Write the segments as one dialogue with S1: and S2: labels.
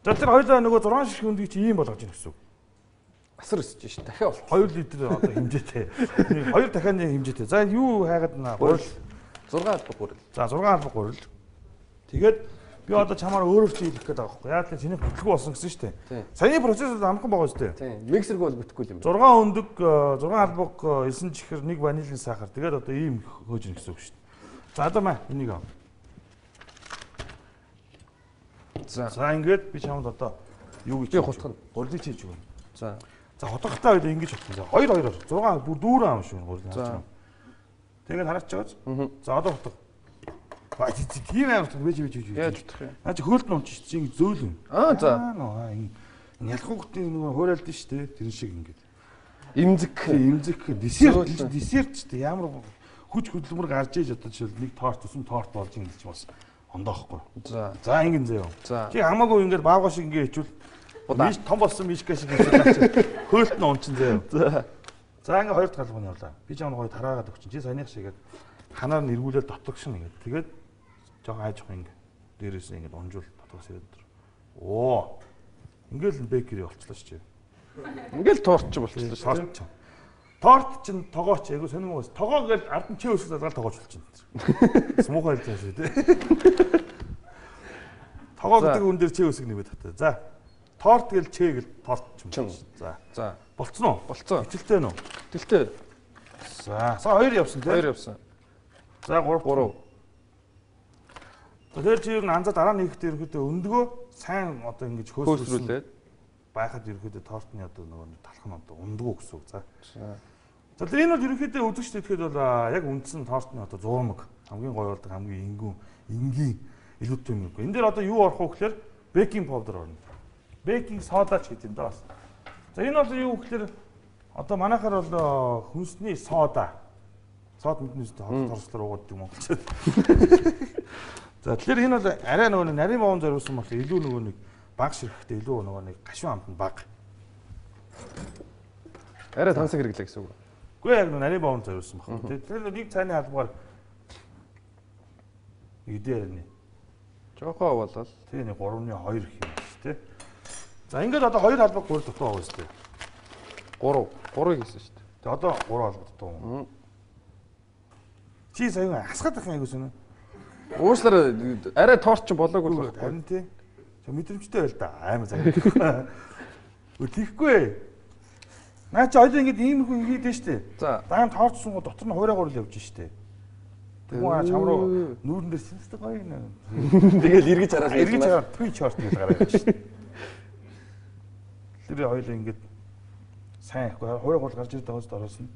S1: За тэр хоёулаа нөгөө 6 ширхэг өндгийг чи ийм болгож ийн гэсэн үг.
S2: Асар өсөж шин дахиад болох.
S1: 2 литр одоо хэмжээтэй. 2 дахианы хэмжээтэй. За юу хайгаад гурил
S2: 6 албаг гурил.
S1: За 6 албаг гурил. Тэгээд би одоо чамаар өөрөөр чи хэлэх гээд байгаа байхгүй. Яа гэвэл чиний бүтлгүй болсон гэсэн шүү дээ. Саяны процесс амархан байгаа шүү дээ.
S2: Тийм. Миксерг бол бүтэхгүй юм.
S1: 6 өндөг, 6 албаг, 9 чихэр, 1 ванилын сахар. Тэгээд одоо ийм хөөж ийн гэсэн үг шүү дээ. За одоо маа энийг ав. За ингээд би чамд одоо юу гэж
S2: хутгах нь.
S1: Гурилыг хийж өгнө.
S2: За.
S1: За хутгахтаа үед ингэж хутгах. 2-2-оор 6 бүр дүүрэн аав шүү гурил.
S2: За.
S1: Тэгээд хараач чагааз. За одоо хутгах. Баа тийм амар гэж бэж.
S2: Яаж утгах юм?
S1: Наа чи хөөлт нууч чи ингэ зөөлөн.
S2: За.
S1: Ялхуу гүтний нөгөө хуурайлд нь шүү дээ. Тэр шиг ингэ.
S2: Имзэг.
S1: Десерт шүү дээ. Ямар хүч хөдөлмөр гарч иж одоо жишээл нэг торт тусан торт болж ингэ гэж бас ондоохгүй.
S2: За.
S1: За ингэ заяа. Чи хамаагүй ингэ баавга шиг ингэ хичүүл. Миш том болсон мишка шиг хичүүл. Хөөлт нь унчин заяа. За ингэ хоёр дахь талбаны явлаа. Би чамд гоё тараагаад өгчин. Чи саяных шигээд ханаар нь эргүүлээд дотгошин ингэ. Тэгээд жоо хайж их ингэ. Дээрээс ингэ унжуул дотгоос ирээд. Оо. Ингээл бэкери болчихлоо шүү.
S2: Ингээл торт ч болчихлоо шүү.
S1: Торт чинь тогооч айгу сонирм уус. Тогоо гээл ард нь чи өсөж залгаал тогооч болчихно. Смуухай л заа шүү дээ. Тогоо гэдэг үн дээр чи өсөг нэмээд татаа. За. Торт гээл чи гээл торт юм. За. Болцсон уу?
S2: Болцсон.
S1: Итгэлтэй нөө.
S2: Итгэлтэй.
S1: За 2 явсан тий.
S2: 2 явсан.
S1: За 3. Тэгэхээр чи юу н анзаа дараа нэгт ерөөдөө өндгөө сайн одоо ингэж
S2: хөөсрүүлээд
S1: байхад ерөөдөө тортны одоо нөгөө талах нь одоо ундгөө гэсэн үг. За. За тэр энэ бол ерөөдөө үзэгч тэгэхэд бол яг үндсэн тортны одоо 100 мг хамгийн гоё болдог хамгийн энгийн илүүтэй юм уу. Энд дээр одоо юу орох вэ гэхээр бейкинг паудер орно. Бейкинг сода ч гэдэг юм да бас. За энэ бол юу гэхээр одоо манайхаар бол хүнсний сода. Сод мэднэс торслоор уугаад юм монголчууд. За тэгэхээр энэ бол арай нөгөө нарийн боон зориулсан болохоор илүү нөгөө нэг баг ширхэгтэй илүү нөгөө нэг гашуун амт нь баг.
S2: Арай тансаг хэрэглээ гэсэн үг.
S1: Үгүй яг нарийн боон зориулсан баг. Тэгэхээр нэг цааны албаар идэрнэ.
S2: Жохоо болол.
S1: Тэгээ нэг 3.2 гэх юм шүү дээ. За ингээд одоо 2 албаг гурил дутуу байгаа шүү дээ.
S2: 3 гэсэн шүү дээ.
S1: Тэгээ одоо 3 албаг дутуу. Чи сая хасгаад ах юм айгуу сонь.
S2: Уушлаар арай торт ч болоогүй л байна.
S1: Харин тий. Мэдрэмжтэй байл да. Аймаа заяа. Үтгэхгүй. Наа чи хоёул ингэж иймэрхүү хийдэж штэ.
S2: За.
S1: Даан тоорцсон го дотор нь хуурай гурил явж штэ. Тэгвэл чам руу нүүрэн дээр сэнстэй гоё нэ.
S2: Тэгэл эргэж хараад
S1: эргэж хараад твий чорт гэж гараад штэ. Тэр хоёул ингэж сайн ихгүй хуурай гурил гарч ирээд байгаас дороос нь.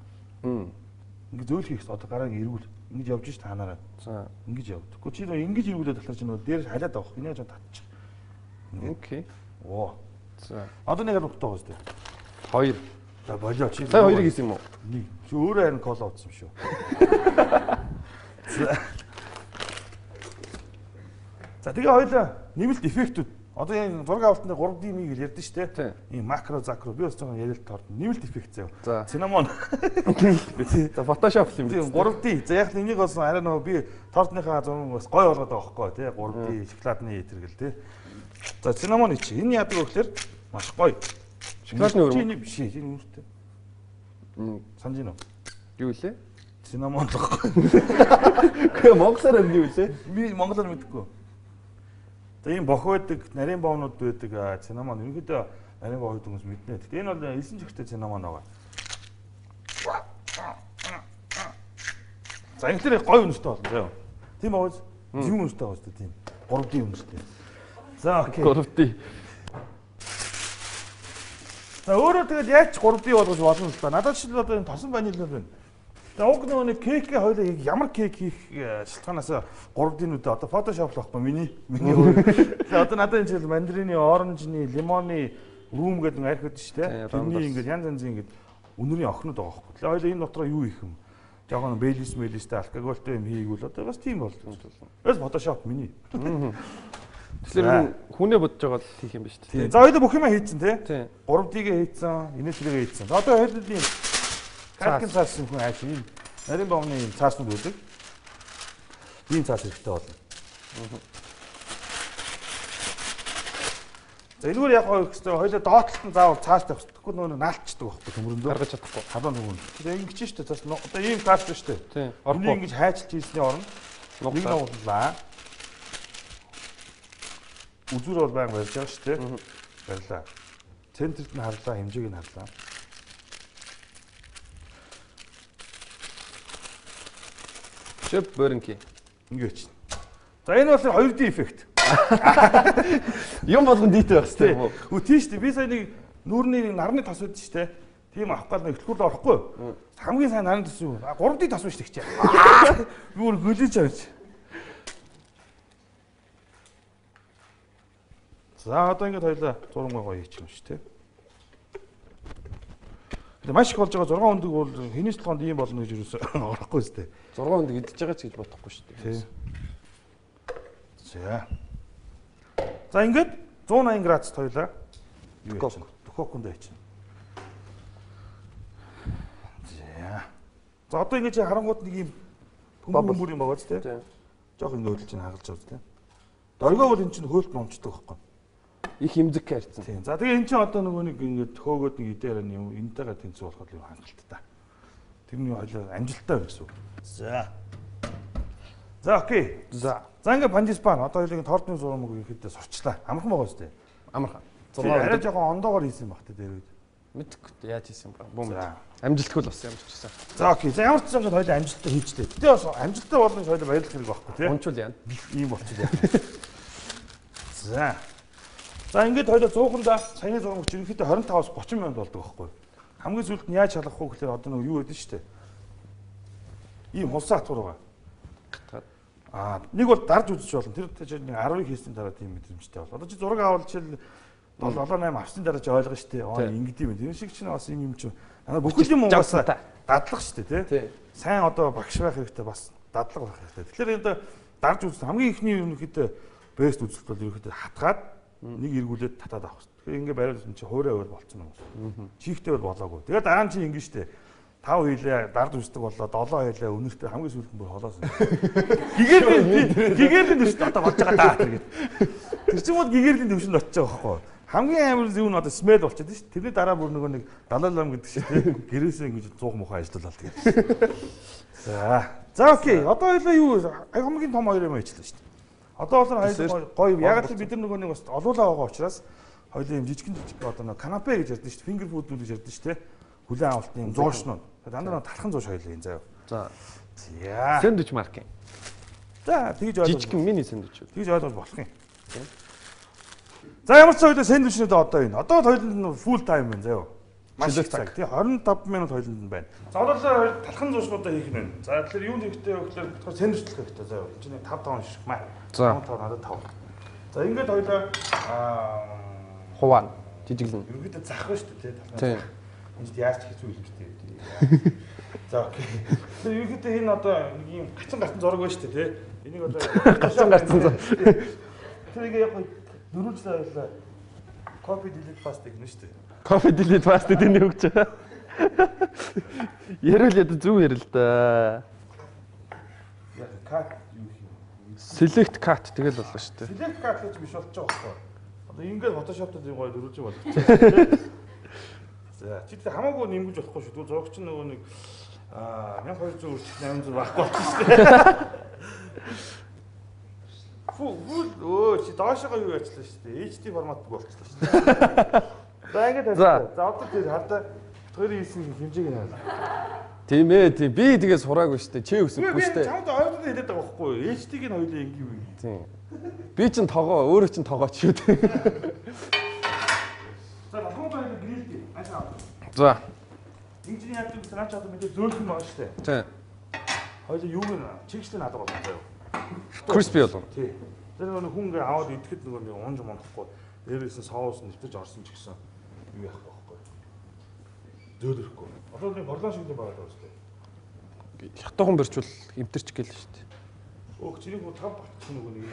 S1: Ингэ зөөл хийх одоо гараа эргүүл. Ингэж явж штэ ханаараа.
S2: За.
S1: Ингэж яв. Тэгэхгүй чи ингэж эргүүлээд талаар чи нөө дээр халиад авах. Энийг ч татчих.
S2: Окей.
S1: Оо.
S2: За.
S1: Одоо нэг албатай байгаа2. шүү дээ. За болоо чи.
S2: Сая 2 хийсэн юм уу?
S1: Нэг. Чи өөрөө харин кола утсан шүү. За тэгээ хоёлаа нэмэлт эффектүүд. Одоо энэ зураг авалтны 3D миг ярьдэн шүү дээ. Ийм макро закро би бас жоохон ярилт орд. Нэмэлт эффект заяа. Цинамон.
S2: За Photoshop юм.
S1: 3D. За яг энийг бас арай нөгөө би тортныхаа зураг бас гоё болгоод байгаа байхгүй тий. 3D шоколадны тэргэл тий. За цинамон чи энэ яадаг вэ гэхээр маш гоё.
S2: Шоколадны өрөм.
S1: Чиний биш энэ үүртэй. Санаж гинөө.
S2: Юу лээ?
S1: Цинамон л гоё.
S2: Гэхдээ монголоор юу лээ?
S1: Би монголоор мэдэхгүй. За ийм бох байдаг, нарийн боовнууд байдаг, цинамон ерөнхийдөө нарийн боов гэдэг хүмүүс мэднэ. Гэхдээ энэ бол 9 чихтэй цинамон байгаа. За энэ тэр гоё үнэтэй болно заяа. Тийм байгаа. Зүүн үнэтэй байгаа шүү дээ тийм. 3D үнэтэй. За окей.
S2: 3D.
S1: За өөрөө тэгэл яаж 3D болгож болно л да. Надад жишээл одоо энэ тосон ваниль байна. За уг нөгөө кейк хоёлаа ямар кейк хийх шалтгаанаас 3D-нүүдээ одоо Photoshop л байхгүй миний. За одоо надад энэ жишээл мандарины, оранжны, лимоны рүүм гэдэг арх өгдөө шүү дээ. Тэрний ингээд янз янзын ингээд өнөрийн охинод байгаа байхгүй. Тэгээ хоёлаа энэ дотроо юу хийх юм? Жаахан бейлис мэлистэй алкоголтой юм хийгүүл одоо бас тийм бол. Бас Photoshop миний.
S2: Тэгэхээр хүнээ бодож байгаа л хийх юм ба шүү дээ.
S1: За хоёул бүх юм хийцэн тий.
S2: 3D-гээ
S1: хийцэн, инээсрээгээ хийцэн. За одоо хоёул ийм калкин цаас юм хүн ааш ийм нарийн боовны цааснууд үүдэг. Ийм цаас хэрэгтэй болно. За энэгээр яг хэвээр хоёлоо доотлолт нь заавал цааш тавих. Тэгэхгүй нөгөө наалтчдаг байхгүй төмөрөндөө.
S2: Гаргаж чадахгүй.
S1: Халуун төмөр. Тэгээ ингэж штэ цаас одоо ийм каст штэ.
S2: Тийм.
S1: Орны ингэж хайчилж хийсний оронд нэг нуудлаа. Үзүр бол байнга барьж байгаа штэ. Барьлаа. Центрт нь харлаа, хэмжээг нь харлаа.
S2: Шип бөрөнки.
S1: Ингэж. За энэ бол 2D эффект.
S2: Юм болгон дийтэй байх хэрэгтэй юм уу?
S1: Үгүй тийм шүү дээ. Би сая нэг нүүрний нэг нарны тас үүдэн шүү дээ. Тийм авах гал нэг хөтгөрд орохгүй. Хамгийн сайн нарны тас юу? 3D тас шүү дээ гэж. Би өөр гөлөж авч. За одоо ингэж хоёлаа зурмгаа гоё хийчих юм шүү дээ. Тэгээ маш их болж байгаа 6 өндөг бол хэний толгоонд ийм болно гэж юусэн орохгүй шүү дээ.
S2: 6 өндөг идэж байгаа ч гэж бодохгүй шүү дээ.
S1: За. За ингээд 180 градусд хоёлаа юу яах вэ? Духовконд яачих. За. За одоо ингэж харангууд нэг юм хөмбөр юм байгаа ч тийм. Жохо ингэ хөдөлж ин хагалж байгаа тийм. Дөргөө бол эн чинь хөөлт номчдаг байхгүй.
S2: Их имзэг хайрцсан.
S1: Тийм. За тэгээ эн чинь одоо нөгөө нэг ингэ хөөгөөд нэг идээр нь юм энтэйгээ тэнцүү болоход юм хангалттай. Тэрний хоёлоо амжилттай байх гэсэн үг. За. За окей. За ингээ панжиспан одоо хоёлын тордны зурмаг ихэд сурчлаа. Амархан байгаа үстэй.
S2: Амархан.
S1: 6 арай жоохон ондоогоор хийсэн баг тэ дээр үед.
S2: Мэдхгүй яаж хийсэн бэ? Бүүм. Амжилтгүй л бас ямар ч гэсэн.
S1: За окей. За ямар ч юм хоёлоо амжилттай хийжтэй. Гэтэ бас амжилттай болно хоёлоо баярлах хэрэг байхгүй тий.
S2: Унчул яа.
S1: Ийм болчихлоо. За. За ингээд хоёлоо 100-анда саяны зурмаг ерөнхийдөө 25-аас 30 минут болдог байхгүй. Хамгийн сүүлд нь яаж шалгах вэ гэхээр одоо нэг юу гэдэг нь шүү дээ. Ийм хулсаа хатуур байгаа. Нэг бол дарж үзэж болно. Тэр чинь 10-ыг хийсний дараа тийм мэдрэмжтэй бол. Одоо чи зураг авал жишээл 7-8 авсны дараа чи ойлгоно шүү дээ. Аа ингэдэм юм. Тэр шиг чинь бас юм чинь бүхэл юм угаасаа дадлах шүү дээ, тий. Сайн одоо багш байх хэрэгтэй бас дадлага байх хэрэгтэй. Тэгэхээр одоо дарж үзсэн хамгийн ихний ерөнхийдөө бест үзэлт бол ерөнхийдөө хатгаад нэг эргүүлээд татаад авах шүү. Тэгэхээр ингээ бариулсан чи хуурай өөр болцсон юм. Чихтэй бол болоогүй. Тэгээд дараа нь чи ингэ шүү дээ. 5 хийлээ дард үздэг болоо 7 хийлээ өнөртөө хамгийн сүүлд нь бүр холоосон. Гигэрлийн дэвшд одоо болж байгаа даа тэр гээд. Тэр чинь бол гигэрлийн дэвшинд очиж байгаа байхгүй. Хамгийн амар зүүн нь одоо смэл болчиход шүү. Тэрний дараа бүр нөгөө нэг далайлам гэдэг шиг тийм гэрээсээ ингэж 100 муухай ажиллаад тэгээд. За окей. Одоо хоёлаа юу хамгийн том хоёр юм ажиллаа шүү. Одоо бол хоёул гоё яг л бид нар нөгөө нэг бас олуулаа байгаа учраас хоёул юм жижиг одоо нөгөө канапе гэж ярьдэн шүү. Фингер фуд гэж ярьдэн шүү. Хүлэн авалтын зуушнууд. Дандаа талхан зууш хоёлаа энэ заяа. За. За.
S2: Сэндвич маркийн.
S1: За тэгж ойлгож.
S2: Жижиг мини сэндвич.
S1: Тэгж ойлгож болох юм. За ямар ч хоёлаа сэндвичнүүд одоо энэ. Одоо хоёуланд нь фул тайм байна заяа. Маш их цаг тий 25 минут хоёуланд нь байна. За одоо талхан зуушнуудаа хийх нь. За тэгэхээр юунд хэрэгтэй вэ гэхээр бодохоор сэндвичлэх хэрэгтэй заяа. Энэ чинь 5 ширхэг маа. 5 надад 5. За ингээд хоёлаа
S2: хуваа жижиглэн.
S1: Ерөнхийдөө зах ба шүү дээ тий.
S2: Тийм.
S1: Энд яаж хэцүү юм бэ? За окей. Тэр ерөнхийдөө энэ одоо нэг юм гацсан зураг байна шүү дээ, тий. Энийг одоо
S2: гацсан зураг.
S1: тэрийг яг дөрвөлжлээ байлаа. Copy delete paste гэнэ шүү дээ.
S2: Copy delete paste гэдэг үг ч. Ярил яд зүг ярил да.
S1: Яг cut юу юм?
S2: Select cut тэгэл боллоо шүү дээ.
S1: Select cut гэж биш болчих жоох байхгүй. Одоо ингээд Photoshop-д гоё дөрвөлж болгочихсон. За чи тэр хамаагүй нэмгэж болохгүй шүү. Зурагч нөгөө нэг 1200 өрчих 800 байхгүй болчихсон шүү дээ. Фүү чи доошоо юу яачлаа шүү дээ. HD формат болчихлоо шүү дээ. За ингээд за одоо тэр хардаа хоёрын хийсэн хэмжээг нь хараа.
S2: Тийм ээ тийм би тэгээ сураагүй шүү дээ. Чи өсөхгүй шүү дээ.
S1: Чамд ойлгоод хэлээд байгаа байхгүй юу? HD-г нь хоёулаа ингэ юу юм.
S2: Тийм. Би чин тогоо өөрөө чин тогооч шүү дээ.
S1: За хаваа грилтэй.
S2: За.
S1: Инженер яадаг гэсэн наач одоо мэдээ зөөлхөн байгаа шүү дээ.
S2: Тийм.
S1: Хоёул юуг нь чигштэй надад болно заяа.
S2: Crispy болов.
S1: Тий. Тэр нөгөө хүн ингээ аваад идэхэд нөгөө нэг унж мондохгүй. Дээрээс нь соус нэвтэж орсон ч гэсэн юу яах вэ? Зөөлөхгүй. Одоо нэг борлон шиг байгаа даа шүү дээ.
S2: Хятадхан барьчвал эмтэрч гээл шүү дээ.
S1: Өөх чиний хөө тав багтсан нөгөө нэг.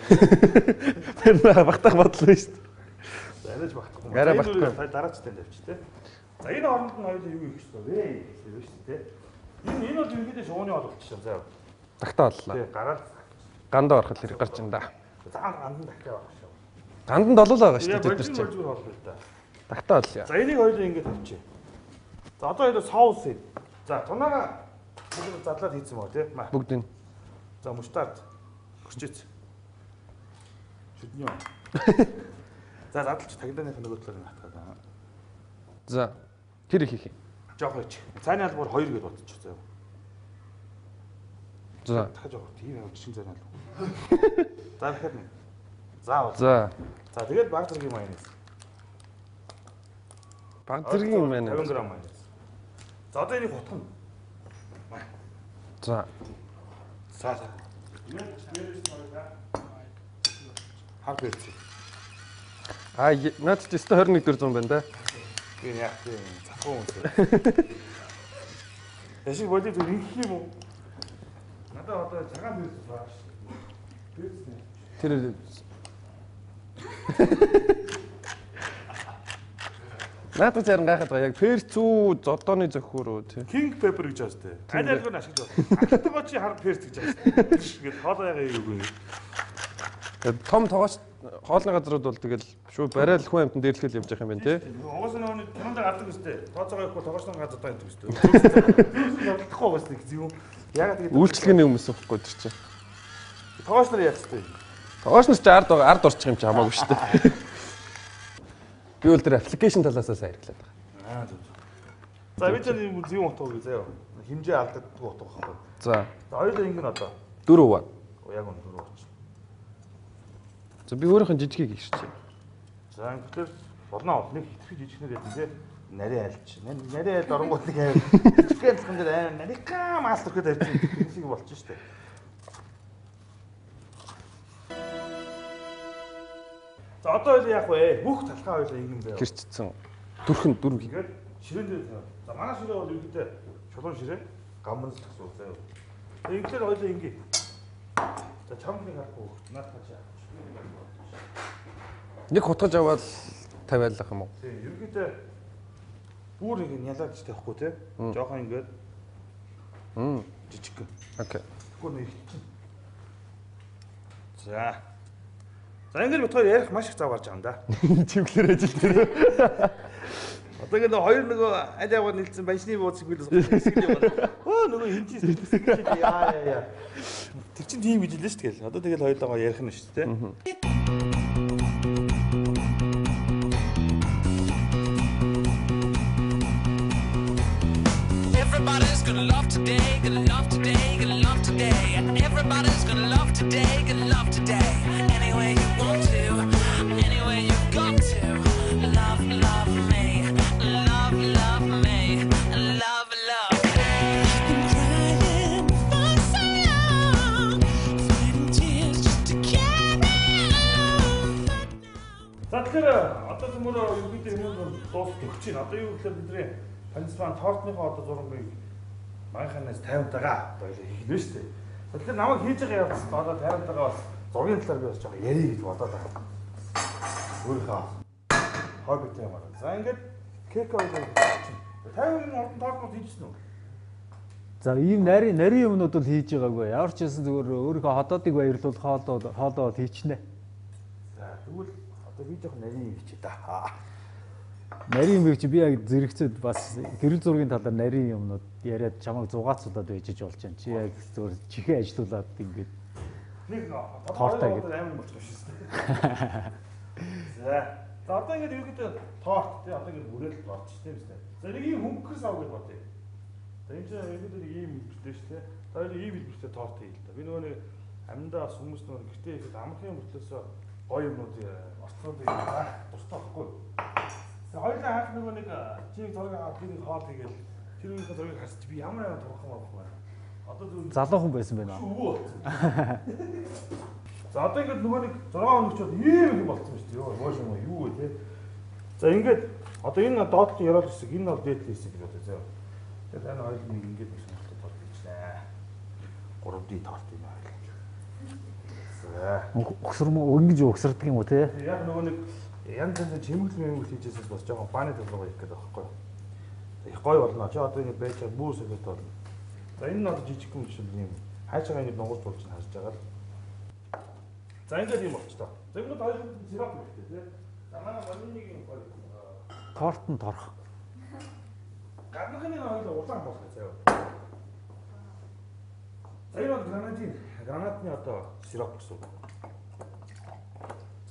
S2: Тэр багтах бодлоо шүү дээ.
S1: Арайж багтахгүй.
S2: Арай багтахгүй.
S1: Дараачтай тавьчих тий. За энэ оронд нь хоёул юу хийх ёстой вэ? Гэсэн шүү дээ. Энэ бол ерөнхийдөө шууны олголтчихсан заяа.
S2: Тагтаа боллоо.
S1: Тий, гараад
S2: гандаа ороход хэрэг гарч ин да.
S1: За гандан дахиад авах шүү.
S2: Ганд нь долоо байгаа шүү
S1: дээ.
S2: дээ бид нар
S1: чинь. Зүгээр болов л да.
S2: Тагтаа болъё.
S1: За энийг хоёулаа ингэж тавьчих. За одоо хоёулаа соус ий. За тунаага задлаад хийсэн мó тий.
S2: Бүгдийг.
S1: За муштард. Гөрчээц. Шүднё. За задлж тагдааны нөгөө талаар хатгаад.
S2: За тэр их хийх юм.
S1: Жоох ич. Цааны албаар 2 гэж бодчих заяа.
S2: За
S1: дахиж жоох тийм явж чинь цааны албар. За дахиад нэг. За.
S2: За
S1: тэгээд баг зэргийн майонез.
S2: Баг зэргийн майонез.
S1: 50 г майонез. За одоо энийг хутгана.
S2: За.
S1: За. Хаг бэрч.
S2: Наад чи 21 400 байна да.
S1: Би яг тийм цахуу үнсээ. Яшиг бодит ингэх юм уу? Надад одоо цагаан бэрч байгаа шүү. Бэрчнэ.
S2: Тэр Надад зарим гайхаад байгаа. Яг перц үү, зодооны зохиор уу тий.
S1: King pepper гэж байна шүү дээ. Аль аль нь ашиглаж байна. Ахтгаа чи хар перц гэж байна шүү дээ. Ингээд хоолоо ягаа юу.
S2: Тэгээд том тоогоос хоолны газрууд бол тэгэл шууд барайл хүн амтан дээрлэхэл явж байгаа юм байна тий.
S1: Угаас нөгөө кинонд гардаг үстэй. Тооцоогоо ихгүй тоогоосны газар даа гэдэг үстэй. Бодлохгүй угаас нэг юм. Ягаад тэгээд
S2: Үйлчлэгээний хүмүүс ихгүй тэр чинь.
S1: тоогоос нар яах вэ?
S2: Тоогоос ч ард орчих юм чи хамаагүй шүү дээ. Би бол тэр аппликейшн талаас сайн хэрэглээд байгаа.
S1: Аа зөв. За бид энэ юм утга үү заяа. Химжээ алдагддаг утга байхгүй.
S2: За.
S1: Хоёулаа ингэ нь одоо
S2: 4 баа.
S1: яг нь 4 баач.
S2: За би өөрийнх нь жижигийг хийчих чинь.
S1: За тэгэхээр болно нэг хитрхи жижигнэр яд тий. Нарийн айлч. Нарийн айлд оронгууд нэг аим. Жижигхэн талхан дээр аим нарийнхаа мастер гэхэд авчих. Тэнийг болчих штэ. За одоо хоёул яах вэ? Бүх талхаа хоёул ингэ юм байна.
S2: Гэрчсэн. Дүрхэн дөрв.
S1: Тэгээд ширээн дээр тавь. За манай ширээ бол ерөнхийдөө чулуун ширээ, гамбан гэсэн үг заяа. Тэгээд ингээд хоёул ингэ. За чамд нэг харахгүй. Наадах чаа.
S2: Нэг хутгаж аваад тавиалах юм уу?
S1: Тийм, ерөнхийдөө бүр ингэ нялаад ч тавихгүй те. Жохон ингээд. Жижиг.
S2: Окей.
S1: Тэгвэл нэг чинь. За. За ингээд бит хоёр ярих маш их зав гарч байгаа юм да.
S2: Чимглэр ажил дээр.
S1: Одоо ингээд хоёр нөгөө аль яваа нэлсэн баншны бууц гүйлээс хэсэг юм байна. Өө нөгөө хинчээс хэсэг яа. Тэр чинь тийм гэж хэлсэн шүү дээ. Одоо тэгэл хоёулаа ярих нь шүү дээ.
S3: Everybody's gonna love today, gonna love today, gonna love today. Everybody's gonna love today, gonna love today. Any way you want to, any way you got to. Love, love me, love, love me, love, love me. Been crying for so long, fighting tears just to carry on.
S1: За тэгэхээр одоо зөвмөр ерөнхийдөө юм дуус төгч чинь. Одоо юу гэхээр бидний панцман тортныхоо одоо зургийг манханаас 50-тайгаа одоо хийлээ шүү дээ. Тэгэхээр намайг хийж байгаа явц одоо 50-тайгаа бас зургийн талаар би бас жоохон ярих гэж бодоод байгаа. Өөрийнхөө хоббитэй юм аа. За ингээд кек ойлоо 50-ын ордон тортнууд хийжсэн үү?
S4: За ийм нарийн юмнууд бол хийж байгаагүй. Ямар ч байсан зүгээр өөрийнхөө хотоодыг баярлуулах хоолоо хийчихнэ.
S1: За тэгвэл одоо би жоохон нарийн хийчээ да.
S4: Нарийн юм чи би яг зэрэгцээд бас гэрэл зургийн талаар нарийн юмнууд яриад чамайг зугаацуулаад байж болж байна. Чи яг зүгээр чихээ ажилуулад ингээд
S1: нэг
S4: тортой
S1: гэдэг амар болчих шээ. За одоо ингээд ерөөдөө торт тий одоо ингээд бүрэл болчих тийм үстэй. За нэг ийм хөнгөхс ав гэж бодъё. За энэ чинь ерөөдөө ийм хэлбэртэй шүү дээ. За ийм хэлбэртэй торт хийл та. Би нөгөө нэг амьдаа бас хүмүүс нөгөө гэртээ ихэд амрахын мөртлөөсөө гоё юмнууд орцоод байгаа. Тустай байхгүй. За хоёулаа хаах нөгөө нэг чиг зураг аваад би хоол хийгээл тэр үеийн зургийг харсч би ямар турхан байхгүй байна. Одоо зөв
S4: залуухан байсан байна.
S1: өвөө. За одоо ингээд нөгөө нэг 6 хоног ч ийм юм болсон шүү дээ. Йоо мууш юм юу вэ те. За ингээд одоо энэ доотлын яриад хэсэг энэ бол дээдлийн хэсэг гэж бодъё зөө. Тэгээд тань хоёул нэг ингээд нэг сонирхолтой торт хийчихлээ. 3D торт юм аа. За.
S4: Өгсөр мө ингэж өгсөрдөг юм уу те?
S1: Яг нөгөө нэг янз янзын чимэглэл хийжээс бас жоохон бааны төлөв хийх гэдэг байхгүй юу. Их гоё болно. Чи одоо ингэ байж байгаа бүүс өгöd болно. За энэ нь одоо жижиг юм шиг юм. Хайчгаа ингэ дунгуйч болж харж байгаа л. За ингээд юм болч тоо. За За ингээд хоёр сироп хэрэгтэй тий. За манай ванилигийн гоё.
S4: Торт нь торох.
S1: Гадныхны хоёул улаан болох заяа. За энэ бол гранатны одоо сироп гэсэн үг.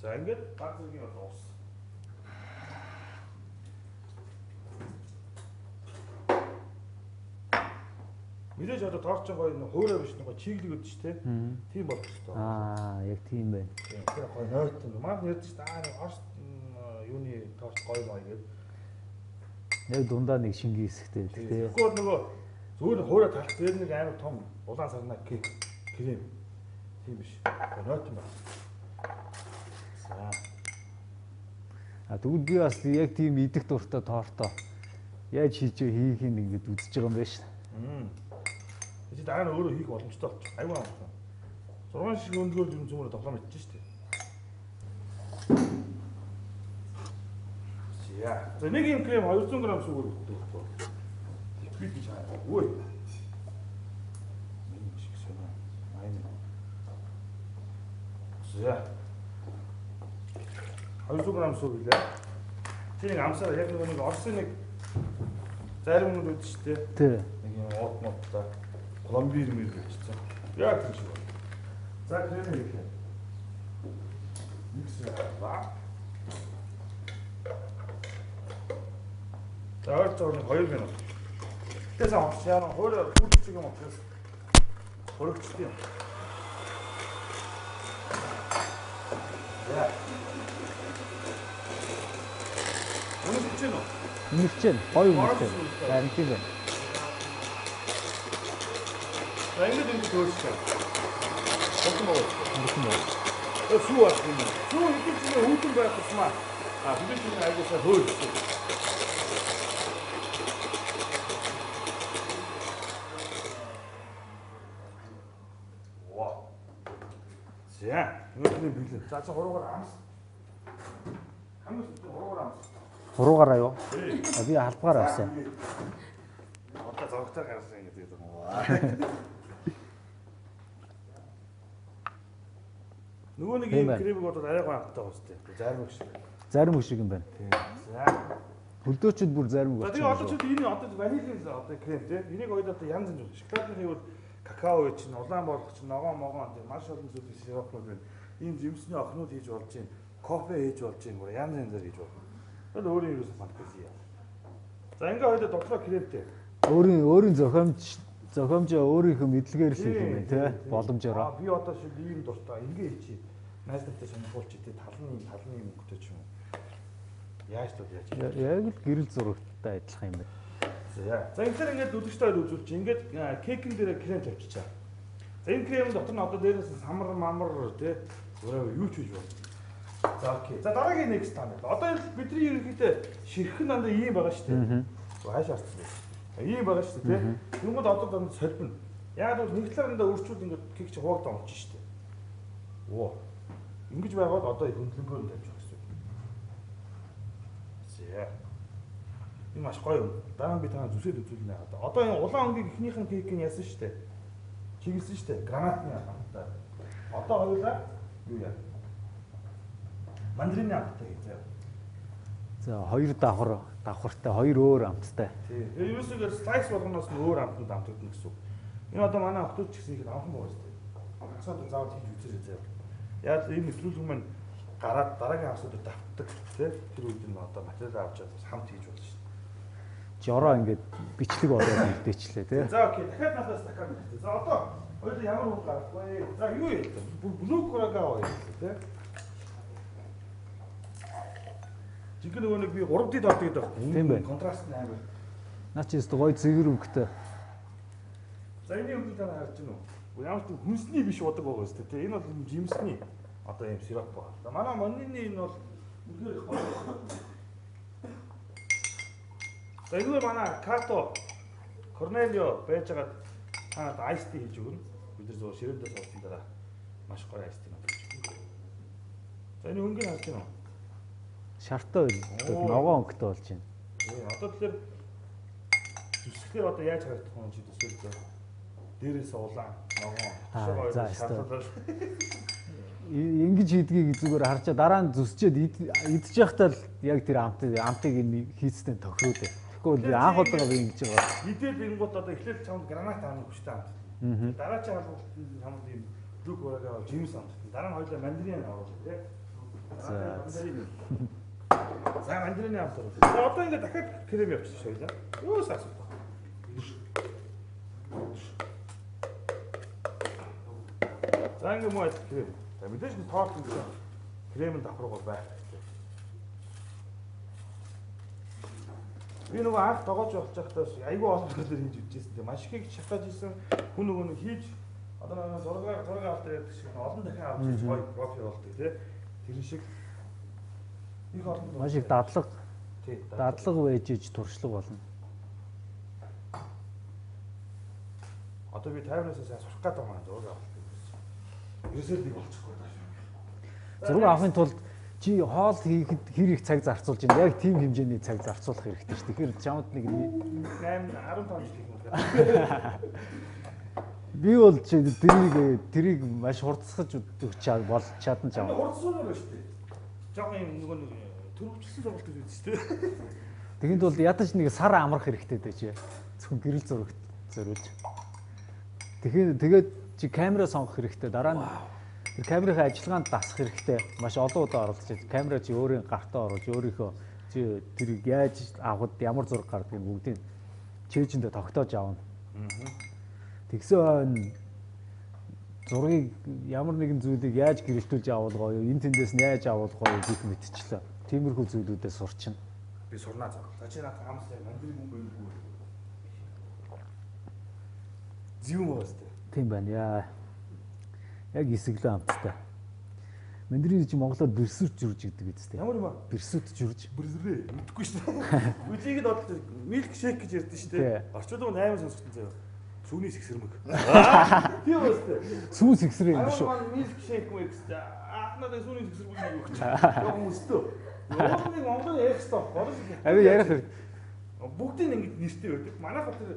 S1: За ингээд баг зэргийн бол ус. Мэдээж одоо торч гоё хуурай биш нэг чиглэг өгдөг шүү дээ. Тийм болох хэрэгтэй.
S4: Яг тийм байна.
S1: Тэгэхээр гоё нойтон. Манд ярьдаг шүү дээ. Орс юуны торч гоё гоё гэдэг.
S4: Яг дундаа нэг шингийн хэсэгтэй тий.
S1: Тэгвэл нөгөө зүгээр хуурай талах дээр нэг амар том улаан сарнаа крем. Тийм биш. Нойтон байна. За.
S4: Тэгвэл би бас яг тийм идэх дуртай тортоо яаж хийж хийх юм ингээд үзэж байгаа юм байна шүү.
S1: Чи дараа нь өөрөө хийх боломжтой болчих. Аюу амархан. 6 шиг өндгөөр юм зүгээр тоглоом идэж штэ. Яа. За нэг юм крем 200 г сүүгээр өгдөг. Ликвид гэж хаа. Үй. Миний шиг сонио. Айн. За. 200 г сүүг илээ. Чи нэг амсаар яг нэг Орсын нэг зарим хүмүүс үүд штэ.
S4: Тий.
S1: Нэг юм ууд модтай. Колумбир мэр гэжсэн. Яг тийм шиг байна. За крем хийх. Микс яа. За өөрөөр 2 минут. Тэгээс авах яана хоороо хүүтчих юм учраас хөрөгчтэй юм. Яа. Үнэхээр ч нөө.
S4: Үнэхээр 2 үнэхээр. Харин тийм байна.
S1: За ингэж ингэ төөрсөн. Хурдан боо. Сүү ах юм. Сүү идэх чинь үүдэн байх тусмаа. Бид чинь айгуусаа хөөрсөн. Вау. За, өнөөдрийн бэлэн. За 3-аар амс. Хамгийн сүүлд 3-аар амс.
S4: 3-аараа юу? Би албаар авсан.
S1: Одоо зогтоор гарсан гэдэг юм. Нөгөө нэг юм кремиг бодоод арайгаа хангалттай байна шүү дээ. Зарим их шиг.
S4: Зарим их шиг юм байна.
S1: За.
S4: Хөлдөөчд бүр зарим
S1: За тэгээ одоо ч энэ одоо ванилийн одоо крем тий. Энийг хоёул одоо янз янз байна. Шоколадны бол какао чинь, улаан болох чинь, ногоон тий маш олон зүйлийн сиропнууд байна. Ийм жимсний охинууд хийж болж чинь, кофе хийж болж чинь, бүр янз янзаар хийж болно. Тэгэл өөрийн юу гэсэн фантази яа. За ингээ хоёул дотроо кремтэй.
S4: Өөрийн зохиомжоо өөрийнхөө мэдлэгээр л хийх юм байна тий. Боломжоор.
S1: Би одоо шиг ийм дуртай ингээ хийчих. Найзтай сонирхуулчих тий талны мөнгөтэй ч юм уу. Яаж тоо яаж.
S4: Яг л гэрэл зурагтай адилхан юм байна.
S1: За ингээд ингээд үдэгчтэй үзүүлчих. Ингээд кекин дээр крем тавьчихаа. За энэ крем дотор нь одоо дээрээс самар тий өөрөө юу ч хийж байна. За окей. За дараагийн next тань. Одоо бидний ерөнхийдөө ширхэг дандаа ийм байгаа шүү дээ. Хааш харсан бэ? Ийм байгаа шүү дээ тий. Тэнгүүд одоо дандаа солбино. Яг л нэг талаар дандаа өрчүүд ингээд кек чи хуваагдаа олчих шүү дээ. Оо. Ингэж байгаад одоо хөндлөнгөөр нь тавьчих гэсэн. За. Энэ маш гоё юм. Дараа нь би танаа зүсээд үзүүлнэ. Одоо энэ улаан өнгийн эхнийх нь кекийг яасан шүү дээ. Чиглэсэн шүү дээ. Гранатны хамтаа. Одоо хоёулаа юу яа? Мандарины амттай гэж.
S4: За хоёр давхартай, хоёр өөр амттай.
S1: Тийм. Ерөөсөөр слайс болгоноос нь өөр амтанд амтагдана гэсэн үг. Энэ одоо манай охтууд ч гэсэн их амхан байгаа шүү дээ. Хацаад заавал хийж үзээрэй заяа. Яг энэ нэвтрүүлэг маань гараад дараагийн хавсуудад давтдаг тийм. Тэр үед нь одоо материал авч чадсан хамт хийж болно шүү дээ.
S4: Жороо ингээд бичлэг ороод үлдээчлээ тий.
S1: За окей. Дахиад надаас стакан хэрэгтэй. За одоо хоёул ямар хүн гарахгүй. За юу юм? Блүү курага уу тий. Жинхэнэ нөгөө нэг би 3D дот гэдэг байна.
S4: Тийм байна.
S1: Контраст нь амар.
S4: Наа чи өстө гоё зэгэр өнгөтэй.
S1: За энэ өнгө та харж байна уу? Ямар ч хүнсний биш удаг байгаа шүү дээ. Энэ бол жимсний одоо юм сироп байна. За манай монины энэ бол үнээр их байна. За энэ манай Като Корнелио байжгаад танад айс ти хийж өгнө. Бид нар зөв ширээдээ суусан дараа маш гоё айс ти надад хийж өгнө. За энэ өнгөний харж байна уу?
S4: Шартай ногоон өнгөтэй болж байна.
S1: Одоо тэгэхээр зүсгээр одоо яаж харагдах вэ чи төсөөлдөө. Дээрээс улаан, ногоон.
S4: За
S1: шартал.
S4: ингэж хийдгийг зүгээр харчаа дараа нь зүсчээд идэж байхдаа л яг тэр амтыг хийцтэй тохироод. Тэгэхгүй би анх удаага би ингэж байгаа.
S1: Идээд ингууд одоо эхлээд чамд гранат аамаг хүчтэй амт. Дараа чи халуултанд чамд ийм блүк урага жимс амт. Дараа нь хоёулаа мандарин аваад тий. За мандарины амт аваад. За одоо ингээд дахиад крем явуулчих хоёулаа. Юу саас. За ингээд муу крем. За мэдээж нь тоорт ингээд кремэн давхаргаа байх. Би нөгөө анх тогооч болж байхдаа айгүй олон зүйлээр хийж үзчихсэн. Тэгээ маш их шатааж исэн. Хүн нөгөө нь хийж одоо нэг зураг авдаг гэдэг шиг олон дахин авч хийж гоё профи болдог тий. Тэр шиг их олон
S4: маш их дадлага байж иж туршлага болно.
S1: Одоо би 50-наас сайн сурах гэдэг юм аа зураг авах. Ерөөсөө нэг болчихгүй даа.
S4: Зураг авахын тулд чи хоол хийхэд хэр их цаг зарцуулж байна? Яг тийм хэмжээний цаг зарцуулах хэрэгтэй шүү. Тэгэхээр чамд нэг
S1: 8 15 жил хийх юм.
S4: Би бол чи тэрийг маш хурцсаж өгч бол чадна чам.
S1: Хурцсуунаар шүү дээ. Жохон юм нөгөө нэг төрөвчлсөн сургалт гэж үзсэн шүү дээ.
S4: Тэгэхэд бол ядаж нэг сар амрах хэрэгтэй дээ чи. Зөвхөн гэрэл зурагт зориулж. Тэгээд чи камера сонгох хэрэгтэй. Дараа нь тэр камерын ажиллагаанд дасах хэрэгтэй. Маш олон удаа оролцож камера чи өөрийн гартаа оруулж өөрийнхөө чи тэрийг яаж авахд ямар зураг гардгийг бүгдийг чэйжэндээ тогтоож авна. Тэгсэн зургийг ямар нэгэн зүйлийг яаж гэрэлтүүлж авуулгаа юу, энэ тэндээс нь яаж авуулгаа юу гэх мэтчлээ. Тиймэрхүү зүйлүүдээ сурчна.
S1: Би сурнаа зав. За чи надад хамстай мандрын хүн байлгүй. Зүүн уустай.
S4: Тийм байна яа. Яг эсэглэн амттай. Мандрин чи монголоор бэрсүт жүрж гэдэг үстэй.
S1: Ямар юм аа?
S4: Бэрсүт жүрж.
S1: Бүрсрээ. Мэдхгүй шүү дээ. Үжигэд бодлоо милк шейк гэж ярьдэн шүү дээ. Орчууд нь 8 сонсгосон заяа. Сүүний сэгсэрмэг. Тийм үстэй.
S4: Сүүн сэгсрээ юм шүү.
S1: Милк шейк мэ гэстэй. Надад сүүний сэгсэрмэг юу гэж. Яг мөстөө. Нэг монгол ярих хэрэгтэй.
S4: Ави ярих хэрэгтэй.
S1: Бүгдийг ингэж нэртэй байдаг. Манайх тэр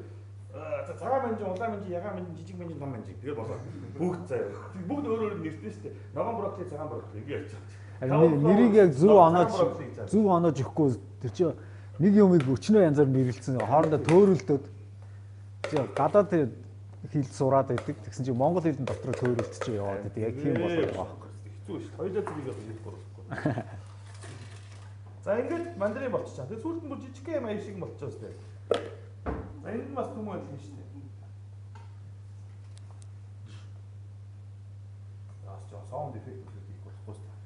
S1: цагаан манжин, улаан манжин, ягаан манжин, жижиг манжин, том манжин. Тэгээд болоо. Бүгд заяа. Бүгд өөр нэртэй шүү дээ. Ногоон брокколи, цагаан брокколи ингэ ярьж байгаа.
S4: Нэрийг яг зөв оноож өгөхгүй тэр чи нэг юмыг өчнөө янзаар нэрлэлсэн хоорондоо төөрөлдөөд гадаад хэл сураад байдаг. Тэгсэн чинь монгол хэлний дотроо төөрөлдөж яваад байдаг. Яг тийм болоод байгаа байхгүй.
S1: Хэцүү шүү. Хоёулаа тэрийг хэлэх болохгүй. За ингээд мандрин болчихсон. Тэгээд сүүлд нь бүр жижиг юм аяг шиг болчихсон шүү дээ. За энэ бас түм байл юм шүү дээ. Яас ч саунд эффект хийх болохгүй шүү дээ.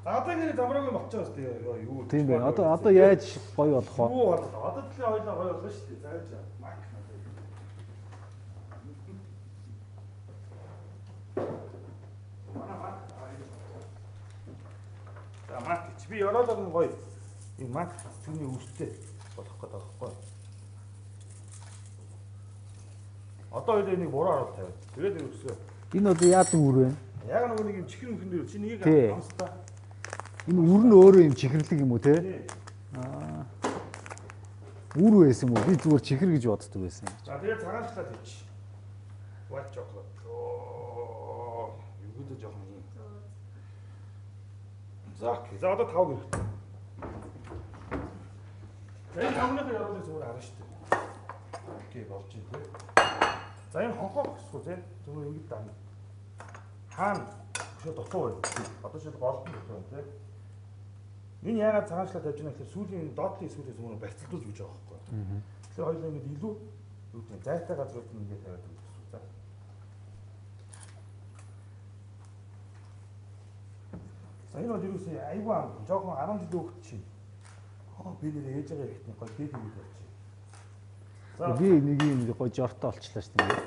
S1: За одоо ингэ замраагүй болчихсон шүү дээ. Юу.
S4: Тийм байна. Одоо яаж гоё болох вэ?
S1: Юу болоо. Одоо тэр хоёулаа гоё болно шүү дээ. Зааж мак. За мак чи би ороод нь гоё. Энэ мак түүний өвчтэй болох гэдэг байхгүй. Одоо хоёул энийг буруу харуулт тавиад. Тэгээд өсгөө.
S4: Энэ одоо яадаг үр вэ?
S1: Яг нөгөө нэг юм чихэр мөхөн дээр чи нэгийг амстай.
S4: Энэ үр нь өөрөө юм чихэрлэг юм уу те? Аа. Үр байсан юм уу? Би зүгээр чихэр гэж боддог байсан.
S1: За тэгээд цагаанчлаад хийчих. White chocolate. Оо, юу гэдэг жоохон юм. За одоо 5 хэрэгтэй. Энэ хамнахыг яруулах зүгээр харна шүү дээ. Окей, болж байна тий. За энэ хонхоо гэсгүй тий. Зүгээр ингэж даана. Хаана шууд дутуу байна. Одоо шууд голдон дутуу байна тий. Энэ яагаад цагаанчлаад тавьж байна гэхээр сүүлийн доотлын сүүлийн зүгээр барьцалдуулж өгч байгаа байхгүй. Тэгэхээр хоёул ингэж илүү юу гэдэг зайтай газрууд нь ингэ тавиад өгч. За. За энэ бол юу гэсэн айгүй ам жоохон 10 жил өгч чинь. Би нэр ээж байгаа ихтэй гоё дэд юм болчих. За
S4: би нэг юм гоё жортой олчлаа шүү дээ.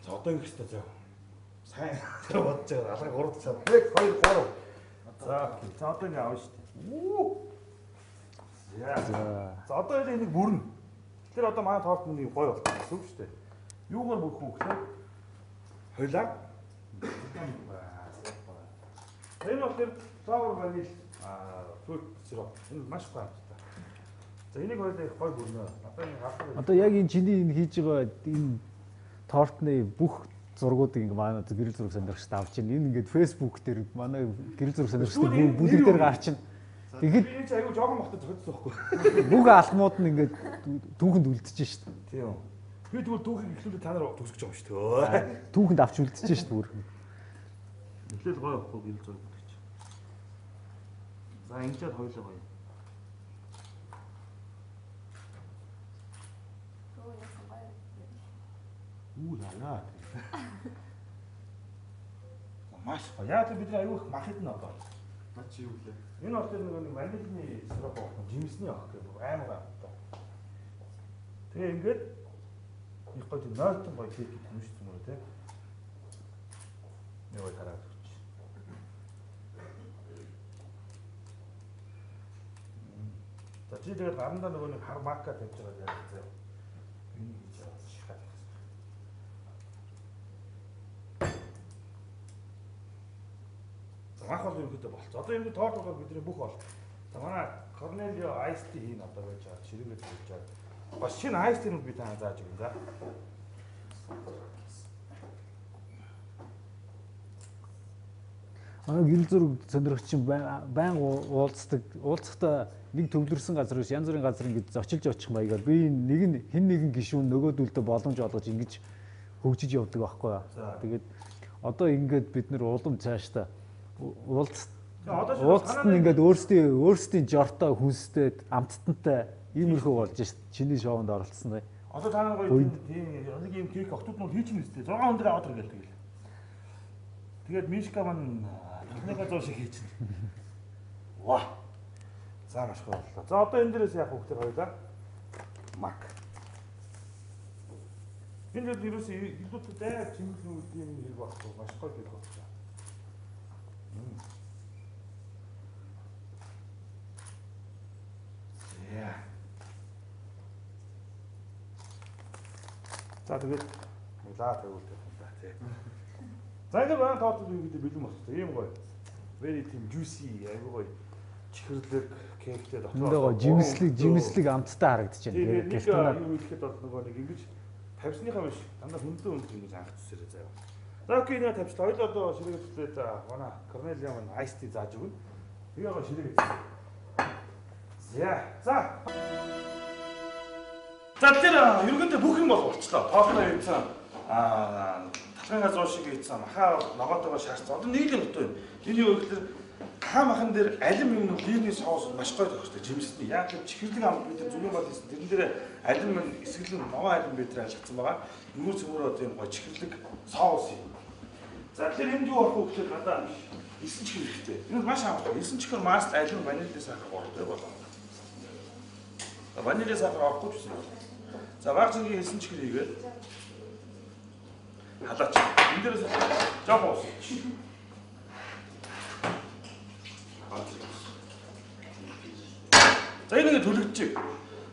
S1: За одоо ингэ хэвчээ зав. Сайн бодож байгаа алга 3 цаг. 1 2 3. За одоо ингэ авна шүү дээ. За одоо энийг бүрнэ. Тэгэхээр одоо манай тоорт нэг гоё болчих гэсэн үг шүү дээ. Юугаар бүрэх үү гэхээр хойлоо. Энэ бол тэр flour vanilla fruit syrup. Энэ маш гоё юм байна. За энийг хоёулаа их гой бүрнэ. Надад энэ хасах.
S4: Одоо яг энэ чиний энэ хийж байгаа энэ тортны бүх зургуудыг ингээ манай гэрэл зураг сонирхчд авч чинь энэ ингээд фэйсбүүк дээр манай гэрэл зураг сонирхчдын бүлэг дээр гарчин. Тэгэхэд
S1: энэ ч аюу жоохон бахта зохицсон байхгүй.
S4: бүх алхмууд нь ингээд түүхэнд үлдчихэж шít.
S1: Тийм. Би тэгвэл түүхийг эхлүүлээ та нар төгсөж байгаа шүү дээ.
S4: Түүхэнд авч үлдчихэж шít бүр.
S1: Эхлээл гоё байхгүй гэрэл зураг гэж. За ингээд хоёулаа гоё. Лаа. Маш гоё. Яг бид нар аюу их мах идэнэ одоо.
S5: Наа чи юу лээ?
S1: Энэ ордер нэг ванилины сироп авах, жимсний авах гэх юм аймаг авах. Тэгээ ингээд их гоё нойтон гоё кейк томшсон мөрөө те. Яа тараад өгч. За чи тэгээд гарандаа нөгөө нэг хар мака тавьж байгаа яа зөө. Энэ хийж байгаа шихаад. Мах бол ерөөдөө болцсон. Одоо энэ торт болохоор бидний бүх бол. За манай Cornelio Ice Tea хийн одоо байж байгаа. Ширээгээ хийж байгаа. Бас шинэ Ice Tea-нууд би тань зааж өгнө за.
S4: Гэрэл зураг сонирхч байн уулзахдаа нэг төвлөрсөн газар биш янз бүрийн газар ингэж зочилж очих маягаар би нэг хэн нэгэн гишүүн нөгөөдөлдөө боломж олгож ингэж хөгжиж явдаг байхгүй юу. Тэгээд одоо ингээд бид нэр улам цаашдаа уулзалт нь ингээд өөрсдийн жортой хүнстэй амттантай иймэрхүү болж шít. Чиний шоунд оролцсон бай.
S1: Одоо та нар гоё тийм нэг юм кейк октод нь хийж мэт. 6 хүн дээр аваад иргээл тэгэл. Тэгээд Мишка маань техникаа зур шиг хийчихнэ. Ваа. За маш гоё боллоо. За одоо энэ дээрээс яах вэ гэхээр хоёлаа мак. Энэ дээр ерөөсөө илүүтэй чимэглэн үдийн хэрэг багхгүй маш гоё хэрэг багхгүй. Яа. За тэгээд лаа тавиулдаг юм да тий. За ингэ байна тоотод юу гэдэг бэлэн болчихсон. Ийм гоё. Very тийм juicy айгүй гоё. Чихэрлэг кейктэй
S4: дотор жимслэг амттай харагдаж байна.
S1: Тэгээд нэг юу хэлэхэд бол нөгөө нэг ингэж тавьсныхаа биш дандаа хөндлөө ингэж анх төсөрөө заяа. За окей нэг тавьчлаа. Хоёул одоо ширээгээ төлөөд манай Cornelio маань Ice Tea зааж өгнө. Тэгээ гоо ширээгээ. За. За тэр ерөнхийдөө бүх юм бол болчихлоо. Тоохноо хийсэн талхын газар шиг хийсэн махаа ногоотойгоо шаарсан. Одоо нэг л нөтөө юм. Энэ юу гэхээр хаа махан дээр алим юм лирний соус маш гоё төгсдөг. Жимсний яг л чихэрлэг ам бид зүгийн бод хийсэн. Тэрэн дээр алим эсгэлэн ногоон алим бид нар алгацсан байгаа. Нүүр цөмөрөө тийм гоё чихэрлэг соус юм. За тэр энд юу орох вэ гэхээр надаа 9 чихэр хэрэгтэй. Энэ маш амархан. 9 чихэр маст алим ванили сахар ордог болоо. Ванили сахар орохгүй ч гэсэн. За баг зэргийн 9 чихэр хийгээд халаач. Энд дээрээс жоохон ус. За энэ ингэ төлөгдөж.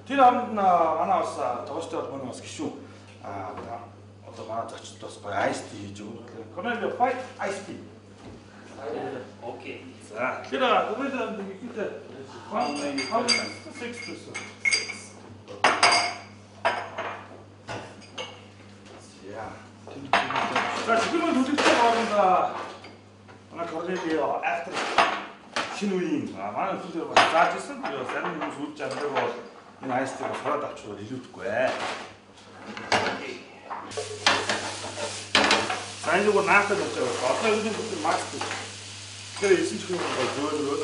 S1: Тэр хамт манай бас тоостой холбооны бас гişүүн одоо манай зочид бас гоё Ice Tea хийж өгнө. Cornelio fight Ice Tea. Окей. За тэр Cornelio ихэдээ 6%. За чигээр төлөвлөсөн хоорондоо манай Cornelio after шинэ үеийн манай төлөв бас зааж ирсэн. Тэр зарим хүмүүс үдж чаддаг бол энэ Ice Tea-г хараад авчихвал илүүдэхгүй ээ. За энэ нэг наатад болж байгаа. Одоо энэ бүхэн макс. Тэр 9 чихрийн гол зөөлрөө.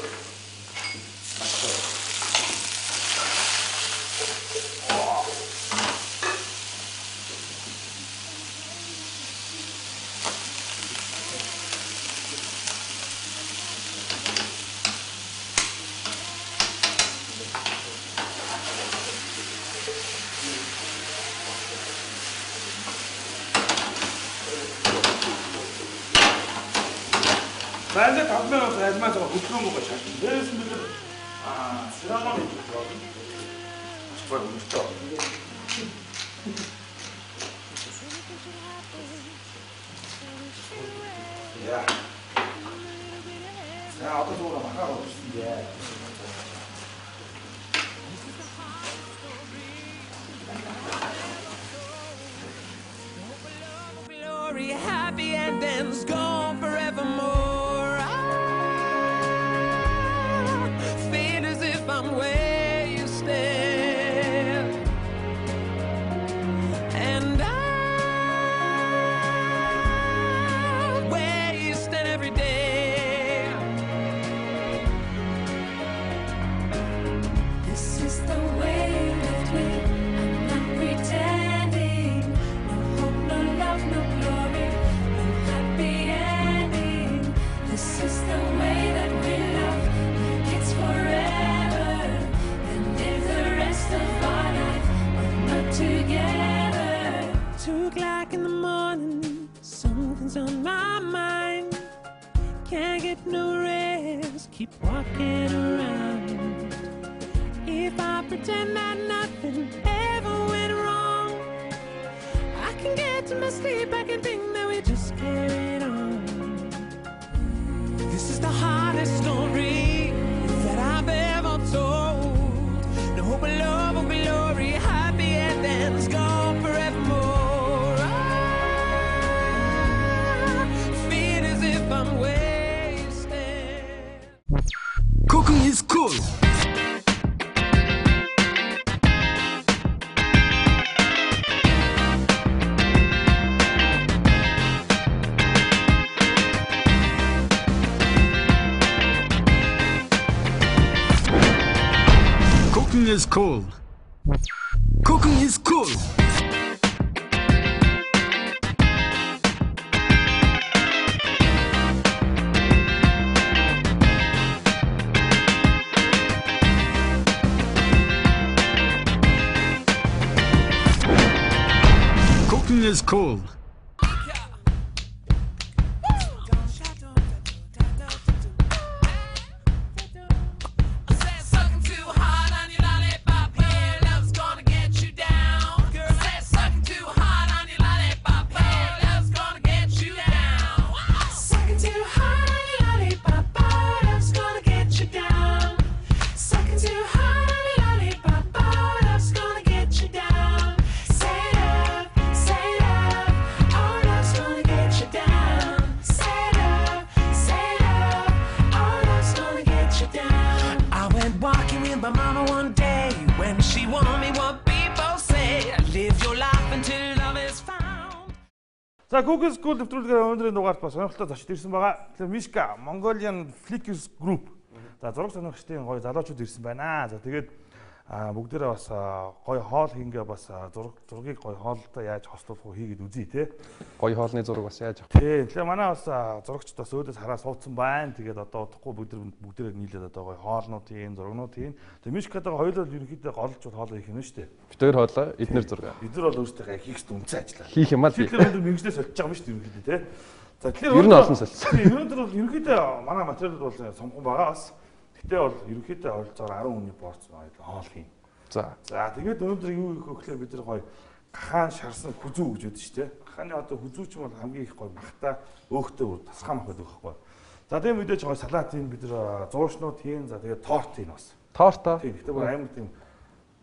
S1: За ингээд тавмаас альмаас хөтлөн байгаа шат. Дээрээс нь бид сирамон хийж байгаа. Спор мөчөө. Яа. За одоо зүгээр махаа болчихсон дээ.
S3: happy endings gone forevermore. I feel as if I'm where you stand, and I'm where you stand every day.
S5: This is the way you left me. I'm not pretending. No hope, no love, no glory, no happy ending. This is the way that we love, like it's forever. And if the rest of our life are not together.
S3: 2 o'clock in the morning, something's on my mind. Can't get no rest, keep walking around. If I pretend that nothing ever went wrong, I can get to my sleep, I can think that we just carried on. This is the hardest story that I've ever told. No hope of love or glory, happy endings gone forevermore. I feel as if I'm wasted.
S6: Cooking is cool. Cooking is cool. Cooking is cool. Cooking is cool.
S3: I said sucking too hard on your lollipop, yeah, love's gonna get you down. I said sucking too hard on your lollipop, yeah, love's gonna get you down.
S5: Sucking too hard on your lollipop, oh, love's gonna get you down. Sucking too hard on your lollipop, oh, love's gonna get you down. Say love, oh, love's gonna get you down. Say love, oh, love's gonna get you down.
S3: I went walking with my mama one day when she warned me what people say. Live your life until love is found.
S1: За Google School нэвтрүүлгээр өнөөдрийн дугаарт бас сонирхолтой зочид ирсэн байгаа. Тэгэхээр Mishka Mongolian Flickers Group. За зураг сонирхчдын гоё залуучууд ирсэн байна. За тэгээд бүгдээрээ бас гоё хоол хийнгээ бас зургийг гоё хоолтой яаж хослуулах уу хийгээд үзье те.
S2: Гоё хоолны зураг бас яаж авах.
S1: Тий. Тэгэхээр манай бас зурагчд бас өөдөөс хараа суудсан байна. Тэгээд одоо удахгүй бүгдээрээ нийлээд одоо гоё хоолнууд хийн, зургнууд хийн. Тэгээд Mishka-тайгаа хоёулаа ерөнхийдөө голж хоолоо хийх юм шүү дээ.
S2: Бид хоёр хоолоо, эднэр зураг.
S1: Бид нар бол өөрсдөө хийх гэсэн үнцэн ажиллаа.
S2: Хийх юм аа л.
S1: Тэгэхээр өндөр мэрэгжлээс олж байгаа юм шүү дээ ерөнхийдөө те. За тэгэхээр
S2: Ер нь олон солилцсон.
S1: Тийм өнөөдөр бол ерөнхийдөө манай материалууд бол сомхон байгаа бас. Гэтэ бол ерөнхийдөө ойролцоогоор 10 хүний порц хоол хийн.
S2: За.
S1: За тэгээд өнөөдөр юу хийх вэ гэхээр бид нар гоё гахаан шарсан хүзүү гэж яддаг шүү дээ. Гахааны одоо хүзүүч юм бол хамгийн их гоё махта өөхтэй тасгай мах байдаг байхгүй. За тэгээд мэдээж гоё салат хийн бид нар зуушнууд хийн. За тэгээд торт хийн бас.
S2: Торто.
S1: Тийм гэтэ бүр амар тийм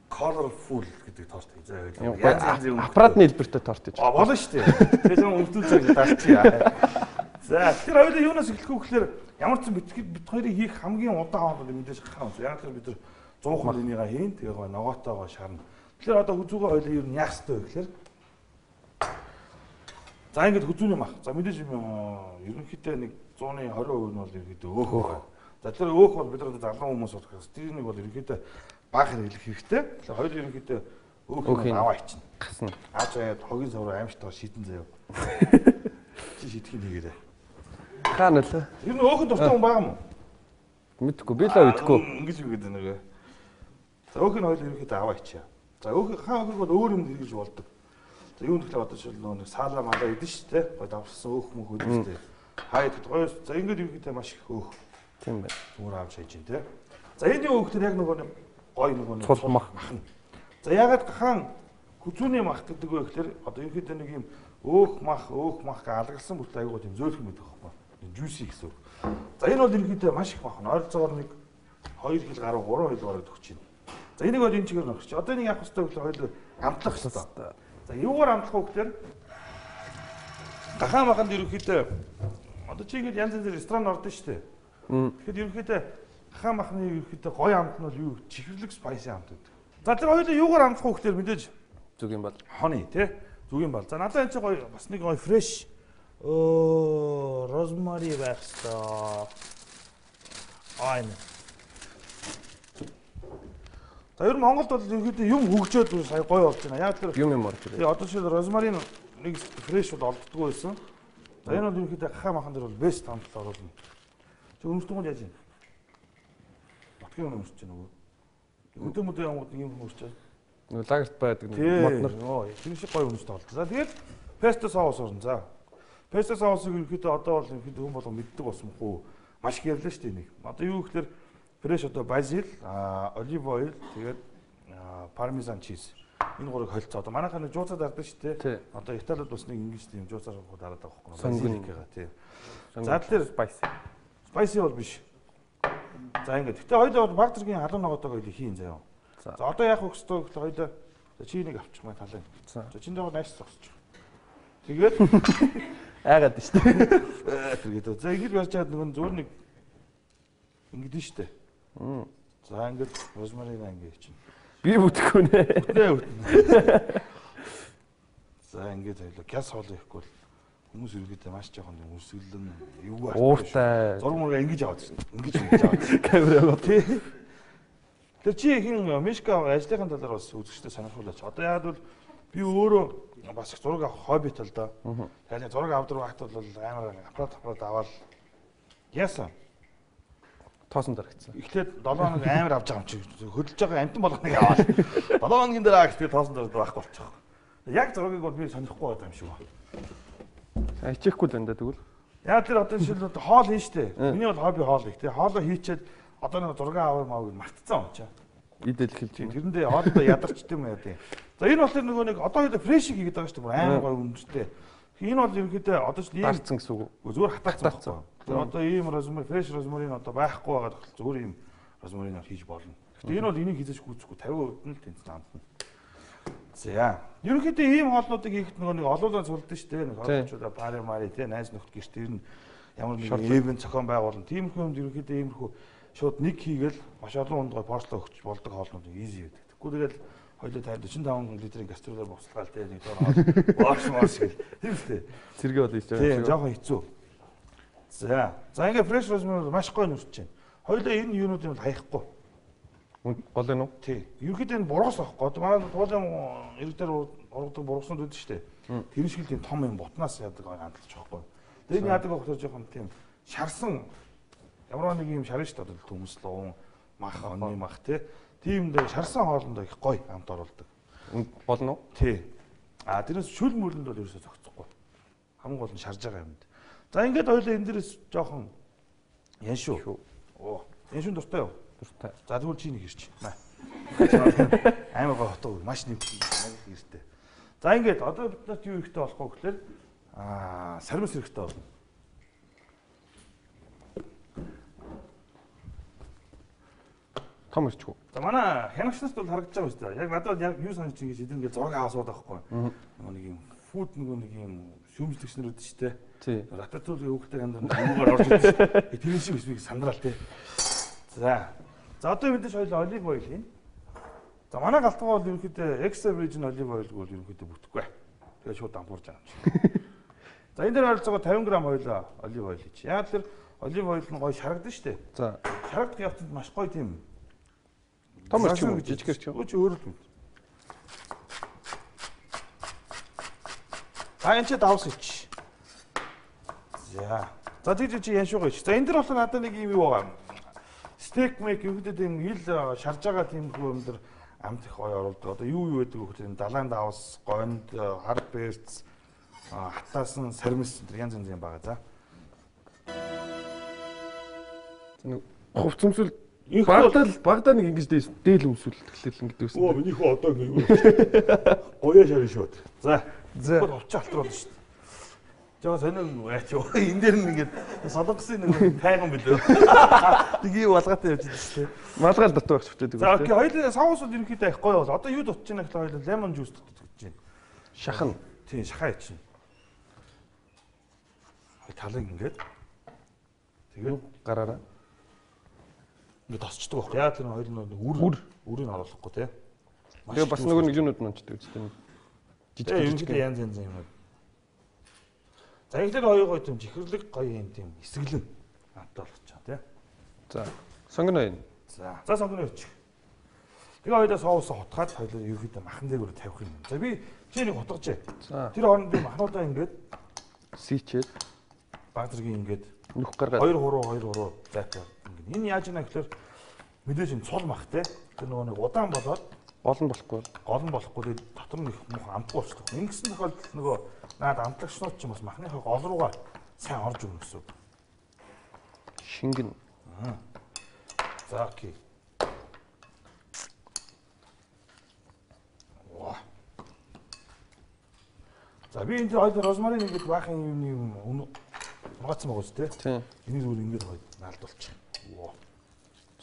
S1: colorful гэдэг торт хийж байгаа.
S2: Янз янзын аппаратны хэлбэртэй торт гэж.
S1: Болно шүү дээ. Тэгээд зөв өвдүүлж даалчихъя. За тэр хоёулаа юунаас эхлэх вэ гэхээр ямар ч бид хоёрыг хийх хамгийн удаан хоол мэдээж гахаан. Яг тэр бид нар 100 хол энийгээ хийн. Тэгээ гоё ногоотойгоо шарна. Тэгэхээр одоо хүзүүгээ хоёулаа юу яах ёстой вэ гэхээр за ингэж хүзүүний мах. За мэдээж ерөнхийдөө нэг 100-ны 20% нь бол ерөнхийдөө өөх байна. За тэр өөх бол бид нар залуу хүмүүс болохоос тэр нэг бол ерөнхийдөө бага хэрэглэх хэрэгтэй. Тэгэхээр хоёул ерөнхийдөө өөх аваа ичнэ.
S2: Гасна.
S1: Ааж яад хогийн савраа аимштай шидэн заяа. Чи шидхийг нэгээрээ.
S2: Хаана л.
S1: Тэр нь өөхөнд дуртай хүн байгаа юм уу?
S2: Мэдгүй би л мэдгүй.
S1: Ингэж үгээд байна нэг. За өөх нь хоёул ерөнхийдөө аваа ичээ. За өөх хаа өөхөг бол өөр юм хэрэгж болдог. За юу гэхээр одоо жишээл нөгөө саалаа малаа идэн шүү дээ. Гой давсан өөх мөх өдөртэй. Хаяад гоё. За ингэж ерөнхийдөө маш их өөх.
S2: Тийм байна.
S1: Зүгээр авч хайж ин тээ. За энэ өөхтөр яг нөгөө гоё нөгөө
S2: цул мах.
S1: За ягаад гахаан хүзүүний мах гэдэг вэ гэхээр одоо ерөнхийдөө нэг юм өөх мах гэ алгалсан бүрт аягүй тийм зөөлх юм байдаг байхгүй. Жюси гэсэн үг. За энэ бол ерөнхийдөө маш их мах. Ойролцоогоор нэг 2 хил гаруй 3 хил бараг төгч байна. За энийг бол энэ чигээр нөхч. Одоо нэг явах хэрэгтэй гэхээр хоёул амтлах хэрэгтэй. За юугаар амтлах вэ гэхээр Гахаа маханд ерөнхийдөө одоо чи ингэж янз янзэр ресторан ордон шүү дээ. Тэгэхээр ерөнхийдөө гахаа махны ерөнхийдөө гоё амт нь бол юу чихэрлэг спайси амт гэдэг. За тэр хоёулаа юугаар амлах вэ гэхээр мэдээж
S2: зүг юм бол.
S1: хоны тий зүг юм бол. За надад энэ ч гоё бас нэг гоё фреш розмари байх ёстой. Энэ. За ер нь Монголд бол ерөнхийдөө юм хөгжөөд сая гоё болж байна. Яг тэр
S2: Юм орж ирээ.
S1: тий одоо шил розмарин нэг фреш бол олддгүй байсан. За энэ бол ерөнхийдөө гахаа махан дээр бол бест амтлал оруулна. Чи өмсдөг юм яаж юм? Батгийн өмсөж байна уу? Өдөө мөдөө ямууд нэг юм өмсөж байна.
S2: Нэг лагерт байдаг нэг
S1: Моднор.
S2: моднор.
S1: Тэр шиг гоё өмсөж тоглолт. За тэгээд песто соус орно. За. Песто соусыг ерөнхийдөө одоо бол ерөнхийдөө хүн болго мэддэг болсон хөө. Маш их ярьлаа шүү дээ нэг. Одоо юу гэхээр фреш одоо базил, олив ойл, тэгээд пармезан чиз. Энэ гурыг холцоо. Одоо манайхаа нэг жууцаа дардаг шүү дээ. Одоо Италид бас нэг ингэж тийм жууцаа дараад байгаа байхгүй. Базиликгаа тий. За тэр
S2: спайси.
S1: Спайси бол биш. За ингээд. Гэтэ хоёулаа бол баг зэргийн халуун ногоотойгоо хийн заяа. За одоо яах вэ гэвэл хоёулаа чи нэг авчих маа талын. За чинь дээг найс зогсож. Тэгээд
S2: айгаад нь шүү дээ.
S1: тэгээд за ингэж барьж чад нөгөө зүгээр нэг ингэдэж штэ. За ингээд розмарин ингэ чинь.
S2: Би бүтэхгүй нэ.
S1: За ингээд хоёулаа газ хоол ихгүй бол хүмүүс үргэлжлээ маш жоохон өсгөлөн юу
S2: Ууртай.
S1: зураг мурга ингэж аваад шин. Ингэж аваад.
S2: Камераа тий.
S1: Тэр чи хин Мишка ажлынхаа талаар бас үзэгчтэй сонирхуулаач. Одоо яг бол би өөрөө бас их зураг авах хоббит л да. Тэгэхээр зураг авдаг багт бол амар аппарат аваад яасан.
S2: Тоосон дарагдсан.
S1: Эхлээд 7 хоног амар авч байгаа юм чи хөдөлж байгаа амтан болгоныг аваад 7 хоногийн дараа гэхдээ тоосон дараад байхгүй болчих. Яг зургийг бол би сонирхгүй байгаа юм шиг байна.
S2: Ичээхгүй л энэ тэгвэл.
S1: Яг тэр одоо жишээл хоол хийн штэ. Миний бол хобби хоол их тий. Хоолоо хийчээд одоо нэг зураг аваа мааг мартцсан юм чаа.
S2: Идэл хэлж юм.
S1: Тэрэндээ хоолоо ядарчд юм яа тий. За энэ бол нөгөө нэг одоо хоёул фреш хийгээд байгаа штэ. Амар гоё үнэтэй. Энэ бол ерөнхийдөө одоо ч ийм
S2: Дарцсан гэсэн үг.
S1: зүгээр хатаацсан. Тэр одоо ийм розмари фреш розмарин одоо байхгүй байгаа тохиол зүгээр ийм розмаринаар хийж болно. Гэтэ энэ бол энийг хийж гүйцэхгүй 50% нь л тэнцэн амтна. За ерөнхийдөө ийм хоолнуудыг хийхэд нөгөө нэг олоолаа цулдсан шүү дээ. Нэг хоолчуудаа пари мари тий найз нөхд гэрт ирнэ. Ямар нэг ивент зохион байгуулна. Тиймэрхүү юмд ерөнхийдөө иймэрхүү шууд нэг хийгээл маш олон хүнд гой поршлоо өгч болдог хоолнууд easy байдаг. Тэгэхгүй тэгэл хоёул тань 45 литрийн кастрюлаар босгалгаал тий нэг доор ваш гэл. Тийм үстэй.
S2: Цэргээ бол ийж
S1: Тийм
S2: байгаа.
S1: жоохон хэцүү. За ингээ фреш розмари маш гоё нүрч байна. Хоёулаа энэ юунуудыг бол хаяхгүй.
S2: Гол нь уу?
S1: Тий. Ерөнхийдөө энэ бургас авахгүй. Одоо манай туулын ирэг дээр ургадаг бургаснууд үүдэн штэ. Тэр шиг тийм том юм бутнаас яадаг хандлагч байхгүй. Тэр яадаг болохоор жоохон тийм шарсан ямар нэг юм шарна штэ одоо төмслөө мах онны мах тий. Тийм дээр шарсан хоолндоо их гоё амт оруулдаг.
S2: Гол нь уу?
S1: Тий. Тэрнээс шүл мөрлөнд бол ерөөсөө зогцохгүй. Хамгийн гол нь шарж байгаа юмд. За ингээд хоёлаа энэ дээрээс жоохон яншуу. Яншуун дуртай юу?
S2: Дуртай.
S1: За тэгвэл чи нэг ирч. Аймаг хотоо маш нэг иртэй. За ингээд одоо бид нарт юу ихтэй болох вэ гэхээр сармис хэрэгтэй болно.
S2: Том ирчгүй.
S1: За манай хянагчнаас бол харагдаж байгаа шүү дээ. Яг надад яг юу санаж ингэж эдгээр ингээд зураг аваад байхгүй. Нэг юм фуд нэг юм шүүмжлэгч нар үүдэн шүү дээ.
S2: Тий.
S1: Рататуйгийн хүүхдээ хандаа ангуугаар орж ирсэн. Тэр шиг биш би сандрал тий. За одоо мэдээж хоёул олив ойл хийн. За манай галтгаа бол ерөнхийдөө extra virgin olive oil бол ерөнхийдөө бүтэхгүй. Тэгээ шууд дампуурж байгаа юм шиг. За энэ дээр ойролцоогоо 50 г хоёлаа олив ойл хийж. Яг тэр олив ойл нь гоё шарагдсан шүү дээ.
S2: За.
S1: Шарагдах явцад маш гоё тийм.
S2: Том ирч юм уу? Жижиг ирч юм.
S1: Өөч өөр л юм. Та энэ ч давс ич. За тийж чи яншуугаа ич. За энэ дэр болохоор надад нэг юм юу байгаа юм. Стейк мейк юугдээ тийм ил шарж байгаа тийм юм дэр амт их гоё оруулдаг. Одоо юу байдаг вэ гэхээр далайн давс, гонд, хар бэрц, хатаасан, сармис энэ янз янз юм байгаа за.
S2: Нэг хувцсамсэл багтаа нэг ингэж дээл өмсүүл тэгэхээр ингэ дүүсэн.
S1: Оо минийхөө одоо ингэ гоёо шарна шууд. За. Хувцас алтрууд шүү дээ. Жоо сонин байч юу. Энэ дээр нь ингээд солонгосын нэг тайган билээ. Нэг юу балгаатай явж байгаа шүү дээ.
S2: Малгаал дотор багч хүчтэй.
S1: За окей, хоёул соус бол ерөнхийдөө их гоё бол. Одоо юу дутж байна гэхэл хоёул лемон жуус дутж байна.
S2: Шахан.
S1: Тийм, шахаа ячна. талыг ингээд тэгээд
S2: гараараа.
S1: ингээд тосчдөг баг. Яг тэр хоёр нь үрийг оруулахгүй тий.
S2: Тэгээ бас нөгөө нэг юунууд нунчдаг үстэй.
S1: Жижиг янз янз юм. За ихлээр хоёр гоё юм чихэрлэг гоё юм тийм эсгэлэн амтаа болчихоо тий.
S2: За сонгоно юм.
S1: За сонгоно явуучих. Тэгээ хоёулаа соусоо хутгаад хоёулаа ерөөхдөө махан дээгүүр тавих юм. За би чиний хутгажээ. Тэр хооронд би махнуудаа ингээд
S2: сийчээд
S1: баг зэргийн ингээд
S2: нүх гаргаад
S1: 2 хуруу зайтай. Ингээд энэ яаж ийна гэхээр мэдээж энэ цул мах те. Тэр нөгөө нэг удаан болоод
S2: гол нь болохгүй.
S1: Тэгээд дотор нь их мух амтгүй болчихдог. Ингэсэн тохиолдолд нөгөө наад амтлагчнууд ч юм бас махныхаа гол руугаа сайн орж өгнө гэсэн үг.
S2: Шингэн.
S1: За окей. За би энэ хоёр розмарин ингээд баахан юм угаацсан байгаа шүү дээ.
S2: Тийм.
S1: Энийг зүгээр ингээд хоёр наалдуулчих. Воо.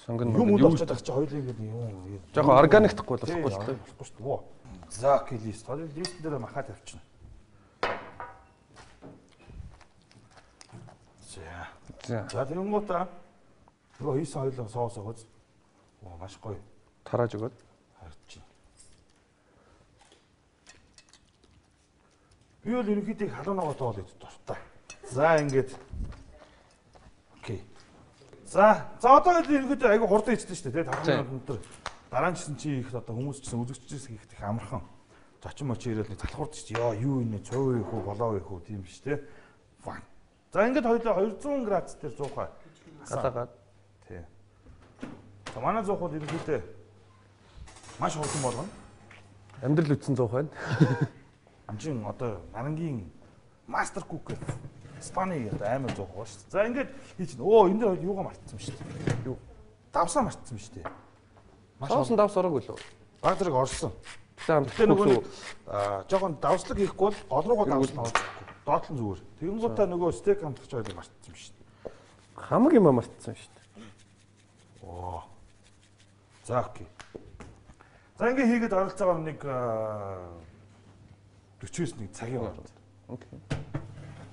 S2: Сонгоно
S1: юм уу болчиход байгаа чи хоёулаа ингээд юм.
S2: Жохоо органик тахгүй болохгүй л дээ.
S1: Болохгүй шүү дээ. Воо. За окей лист. Одоо лист дээр махаа тавьчихна. За тэгэнгүүтээ нөгөө хийсэн хоёулаа соус өгөөз. Воо маш гоё.
S2: Тарааж өгөөд.
S1: Харчих. Би бол ерөнхийдөө халуунаа тоол идэх дуртай. За ингээд. Окей. За одоо ерөнхийдөө айгу хурдан идсэн шүү дээ. 5 минут өндөр. Дараа нь чсэн чи их одоо хүмүүс чсэн үзэгчээс их их амархан. Зочин мочи ирээд нэг залхуурд чи ёо юу инэ цөв их үү болоо их үү тийм биш те. За ингээд хоёулаа 200 градус дээр 100
S2: гадаагаад.
S1: Тий. За манай зуух бол ерөнхийдөө маш хурдан болгоно.
S2: Амьдрал үтсэн 100 байна.
S1: Амчин одоо нарангийн мастер кук гэдэг Испани одоо амар зуух байгаа шүү дээ. За ингээд хийчихнэ. Энэ дээр юугаа мартсан шүү дээ. Юу? Давсаа мартсан шүү дээ.
S2: Соусан давс ороогүй л үү?
S1: Баг зэрэг орсон.
S2: Тэгээ
S1: нөгөө нэг жоохон давслаг хийхгүй бол гол руугаа давсан авахгүй. Доотлон зүгээр. Тэгэн гутаа нөгөө стейк хамтлагч ойлоо мартсан шүү дээ.
S2: Хамаг юм мартсан шүү дээ.
S1: За окей. За ингээд хийгээд оролцоогоор нэг 40-с нэг цагийн хооронд.
S2: Окей.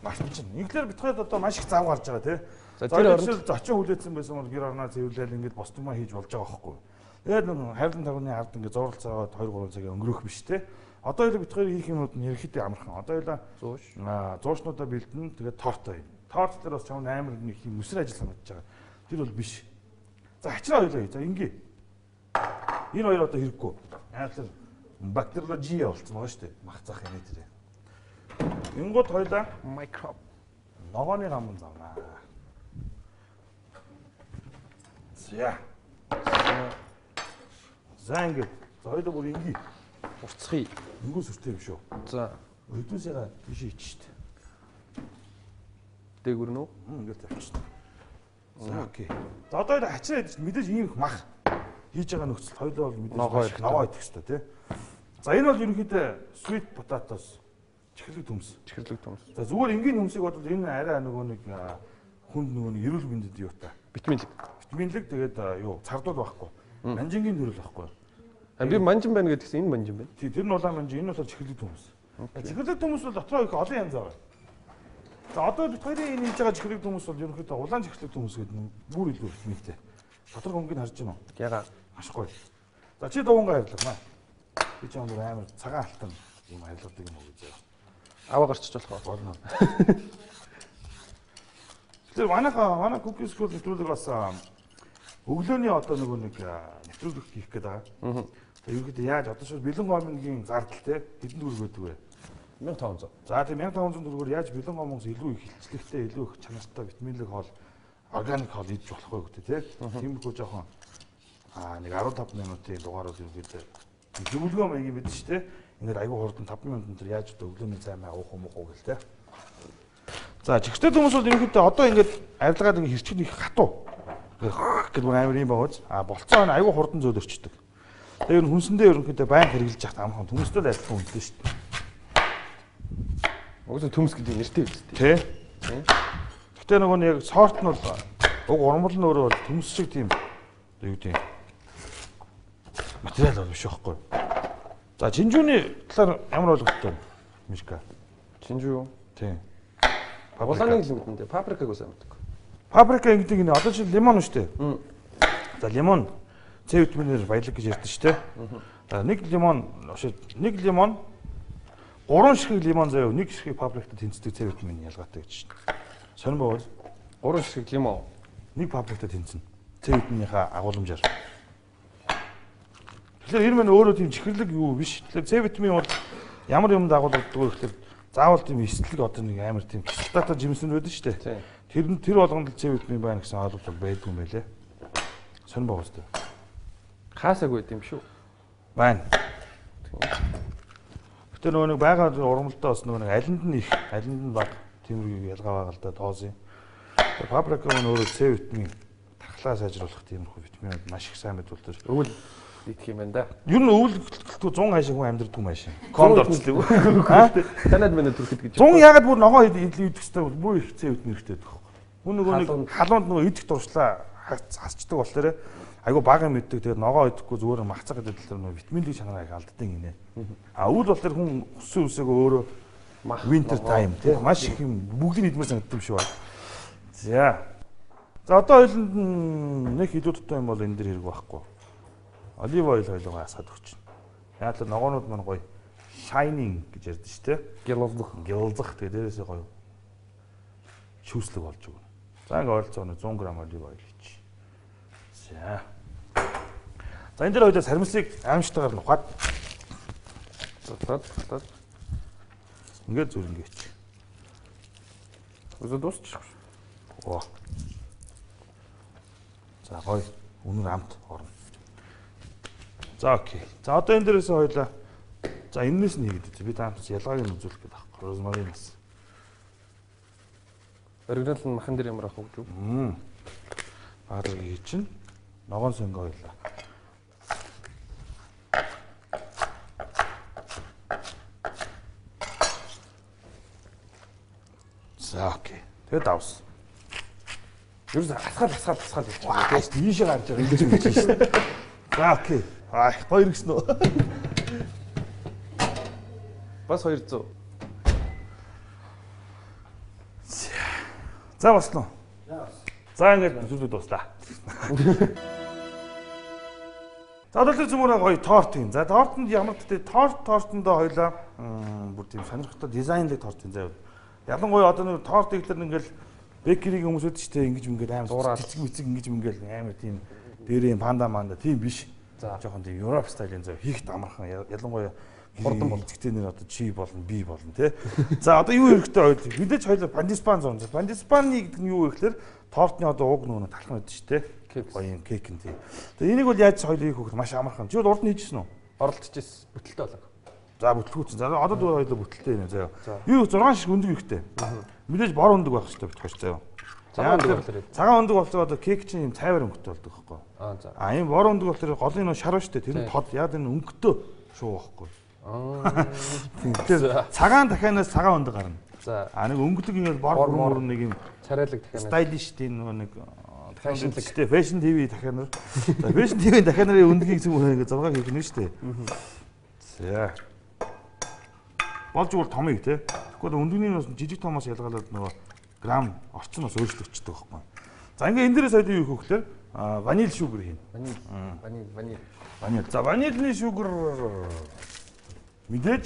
S1: Мартчихна. Инглээр битгээд одоо маш их зав гарч байгаа тий.
S2: За тэр
S1: оронд зочин хүлээсэн байсан бол гэр орноо цэвэрлээл ингээд босдгомаа хийж болж байгаа байхгүй. Тэгээд нэг хайрлан тагны ард ингээд зурлцаад 2-3 цагийн өнгөрөх биш тий. Одоо ఇలా битгээд хийх юмуд нь ерөөхдөө амархан. Одоо ఇలా зуушнуудаа бэлдэн тэгээд торт бай. Торт дээр бас чам амар нэг юм өсөр ажил санагдаж байгаа. Тэр бол биш. За хачраа ойлоо. За ингээ. Энэ хоёр одоо хэрэггүй. Яагаад бактериологи болцсон байгаа шүү дээ. Мах зах юм дээр. Ингууд хоёлаа
S2: микроб
S1: ногооны гамн завнаа. За ингэ. За хоёлаа бүр ингээ.
S2: урцхий.
S1: Ингүүс үртэй юм шүү.
S2: За
S1: өдөөсөө тийш ич штэ.
S2: дээгүр нөө.
S1: Ингээд тавьчихна. За окей. За одоо хоёлаа хачраа идэж мэдээж ийм их мах хийж байгаа нөхцөлд хоёлаа бол мэдээж ногоо идэх хэрэгтэй тий. За энэ бол ерөнхийдөө sweet potatoes чихэрлэг төмс. За зүгээр энгийн төмсийг бодвол энэ арай нөгөө нэг хүнд нөгөө нэг эрүүл мэндэд юутай. Витаминлэг тэгээд юу цардуул байхгүй. Манжингийн төрөл байхгүй.
S2: Би манжин байна гэдгсэн энэ манжин байна.
S1: Тий, тэр нь улаан манжин, энэ бол чихэрлэг төмс. Чихэрлэг төмс бол дотроо их олон янз байгаа. За одоо хоёрын энэ хийж байгаа чихэрлэг төмс бол ерөнхийдөө улаан чихэрлэг төмс гэдэг нь бүр илүү витаминтэй. Дотор хөнгөнд харж байна уу?
S2: Яга.
S1: Маш гоё. За чи дуунгаа хайрлаа. Би ч амар амар цагаан алтан юм хайрладаг юм уу гэж.
S2: Аваа гарчиж болох
S1: болно. Тэр манай cookie school нэвтрүүлэг бас өглөөний одоо нөгөө нэг нэвтрүүлэг хийх гээд байгаа. Тэгээ ерөөдөө яаж одоо шууд бэлэн гомынгийн зардал те хэдэн төгрөг өгдөг вэ?
S2: 1500.
S1: За тийм 1500 төгрөгөөр яаж бэлэн гомоос илүү их хилчлэгтэй, илүү их чанартай витаминлэг хоол, органик хоол идэж болох вэ гэдэг те. Тиймэрхүү жоохон нэг 15 минутын дугаарууд ерөөдөө зөвлөгөө маягийн бид ч те. Ингээд айгүй хурдан 5 минут өндөр яаж одоо өглөөний цаймаа уух юм уу гэл те. За чихтэй хүмүүс бол ерөнхийдөө одоо ингээд арилгаад ингээд хэрчгэн их хатуу. Гэдэг нь амар юм байгаач. Болцоо айгүй хурдан зөөлөрчдөг. Тэгээ ер нь хүнсэндээ ерөнхийдөө баян хэрэгжилж яхад амхан хүмүүстэй л адилхан үнэтэй шүү дээ.
S2: Угсаа төмс гэдэг нэртэй үстэй.
S1: Тэ. Гэтэ нөгөө нэг сорт нь бол уг урмал нь өөрөө бол төмс шиг тийм юу гэдэг материал бол биш байхгүй. За чинжүүний талаар ямар ойлголттой вэ? Мишка.
S2: Чинжүү юу?
S1: Тийм.
S2: Улааны л мэднэ. Паприкаг үсэ мэддэг.
S1: Паприка гэдэг нь одоо чинь лимон шүү дээ. За лимон С витаминээр баялаг гэж ярьдэн шүү дээ. За нэг лимон 3 ширхэг лимон заяа нэг ширхэг паприкт тэнцдэг С витамины ялгаатай гэж байна. Сонир бовол
S2: 3 ширхэг лимон.
S1: нэг паприкт тэнцэнэ. С витаминыхаа агуулмжаар. Тэгэхээр энэ мань өөрөө тийм чихэрлэг юу биш. Тэгэхээр С витамин бол ямар юм дагуулдаг вэ гэхээр заавал тийм эсэлэг одоо нэг амар тийм кислотатай жимсэн байдаг шүү дээ. Тэр болгонд С витамин байна гэсэн ойлголт байдгүй юм байлээ. Сонир бовол тээ.
S2: Хаасаг байд юм шүү.
S1: Байна. Гэтэ нөгөө нэг байгаа ургамалтай бас нөгөө нэг алинд нь их, алинд нь бага тиймэрхүү ялгаа байгаа л да тоозын. Паприка нь өөрөө С витамин тархлаа сайжруулах тиймэрхүү витаминууд маш их сайн мэдүүлдэг.
S2: Өвөл идэх юм байна да.
S1: Ер нь өвөл гэлтгүй 100 хаашиг хүн амьдрдаг юм аашаа. Кондорчлээ.
S2: Танад мэнэ түрхэд гэж.
S1: 100 ягаад бүр ногоо идэх хэвээр бүр их С витамин хэрэгтэй байдаг. Хүн нөгөө нэг халуунд нөгөө идэх дуршлаа хасчдаг болохоор айгу бага мэддэг. Тэгээд ногоо идэхгүй зүгээр махцаг гэдэг талаар нөгөө витамин D чанараа их алддаг гинэ. А өвөл болохоор хүн өссөн үсээгөө өөрөө winter time тий маш их юм бүгдийг идмээр санагдсан юм шиг байна. За. За одоо хоёуланд нэг илүү дутуу юм бол энэ дэр хэрэг байхгүй. Олив ойл хоёлоо хасаад өгч байна. Яг л ногоонууд маань гоё shining гэж ярьдэн шүү дээ. Гялзах тэгээ дээрээсээ гоё шүүслэг болж өгнө. За ингээ ойлцоо 100 г олив ойл хийчих. За. За энэ дээр хоёлаа сармислыг аимштайгаар нухаад
S2: Тат.
S1: ингээд зүр ингээч.
S2: Үзэ дуусчих.
S1: Оо. За гоё үнэр амт орно. За окей. За одоо энэ дээрээс хоёлаа. За энэс нь хийгээд би таамаас ялгааг нь үзүүлэх гээд байхгүй. Розмаринаас.
S2: Оригинал нь махан дээр ямар ах вэ гэж.
S1: Баадрыг хий чинь ногоон сөнгө хоёлаа. За окей. Тэгээд давс.
S2: Юу ч хасгаал гэж байна.
S1: Тэгээс тийшээ гарч байгаа ингэж ингэж шин. За окей. Хоёр гисэн үү?
S2: Бас 200.
S1: За басна уу? За ингээд зүрхүүд дуслаа. За одоо л зүмөрөө гоё торт юм. За тортонд ямар гэдэг тортондоо хоёлаа бүр тийм сонирхолтой дизайнлэг торт юм заяа. Ялангуяа одоо нэг торт иглэр ингээл бекерийг хүмүүсүүд ч тийм ингэж ингээд амар цэцэг ингэж ингээл амар тийм дээрээ панда манда тийм биш. За жоохон тийм Европ стилийн заяа хийхд амархан ялангуяа хурдан болцгтэй нэр одоо чи болно би болно тий. За одоо юу хэрэгтэй ойлоо. Мэдээж хоёлаа пандиспан зурна. Пандиспаны гэдэг нь юу вэ гэхээр тортны одоо уг нүүн талхан байдаг шүү дээ. Гоё юм кейк нь тий. Тэгээ энийг бол яаж хоёлаа хийх вэ гэхээр маш амархан. Чи бол урд нь хийжсэн үү?
S2: Оролдчихсэн. Бүтэлтэй болоо.
S1: За бүтлгүүцэн. За одоо дөрөв хоёлоо бүтэлтэй юм заяа. Юу 6 шиг өндөг ихтэй. Мэдээж бор өндөг байх хэрэгтэй битгаш заяа. Цагаан өндөг болохоор одоо кейк чинь юм цайвар өнгөтэй болдог байхгүй.
S2: За.
S1: Ийм бор өндөг болохоор голын нөө шар шүү дээ. Тэр нь тод яг энэ өнгөтэй шуу байхгүй. Тэгэхээр цагаан дахианаас цагаан өндөг гарна.
S2: За.
S1: Нэг өнгөлөг юм бол бор нэг юм
S2: царайлаг дахианаас
S1: стайлиш тийм нэг фэшнлэг фэшн ТV дахианаар. За фэшн ТV дахианарын өндгийг зүгээр ингэ 6 хийх нь шүү дээ. За. Болж өөр томыг тий. Тэгэхгүй өндөгний бас жижиг томоос ялгаалаад нөгөө грамм орчин бас өөрчлөгдчихдөг байхгүй. За ингээ энэ дээрээс хоёул юу хийх вэ гэхээр ваниль шүүгэр хийн. Ваниль. За ванильны шүүгэр мэдээж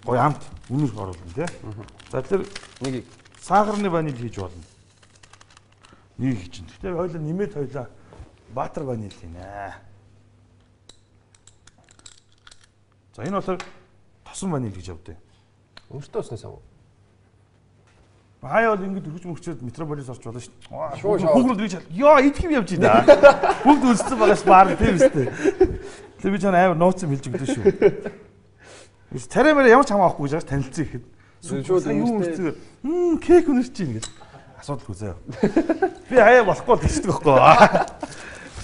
S1: гоё амт үнэр оруулна тий. За тэр
S2: нэг
S1: сахарны ваниль хийж болно. Нэг хийж чинь. Гэтэ хоёул нэмээд хоёлаа баатар ваниль хийнэ. За энэ болохоор тосон ваниль гэж явдаг.
S2: Өөртөө уснаас ав.
S1: Хаяа бол ингэж хөрч мөрчөөд метрополис орч болно шүү.
S2: Шуу.
S1: Бүгд гэж яа идэх юм явж байна. Бүгд үлдсэн багаас баар тийм үстэй. Тэр би чанаа амар нууцсан хэлж өгдөө шүү. Биш цараймаар ямар ч хамаахгүй гэж байгаа танилцсан ихэд.
S2: Шууд
S1: юу үрцээ. Кейк өнөрч чинь гэж асуудал үзээ. Би хаяа болохгүй л тэгчдэг байхгүй.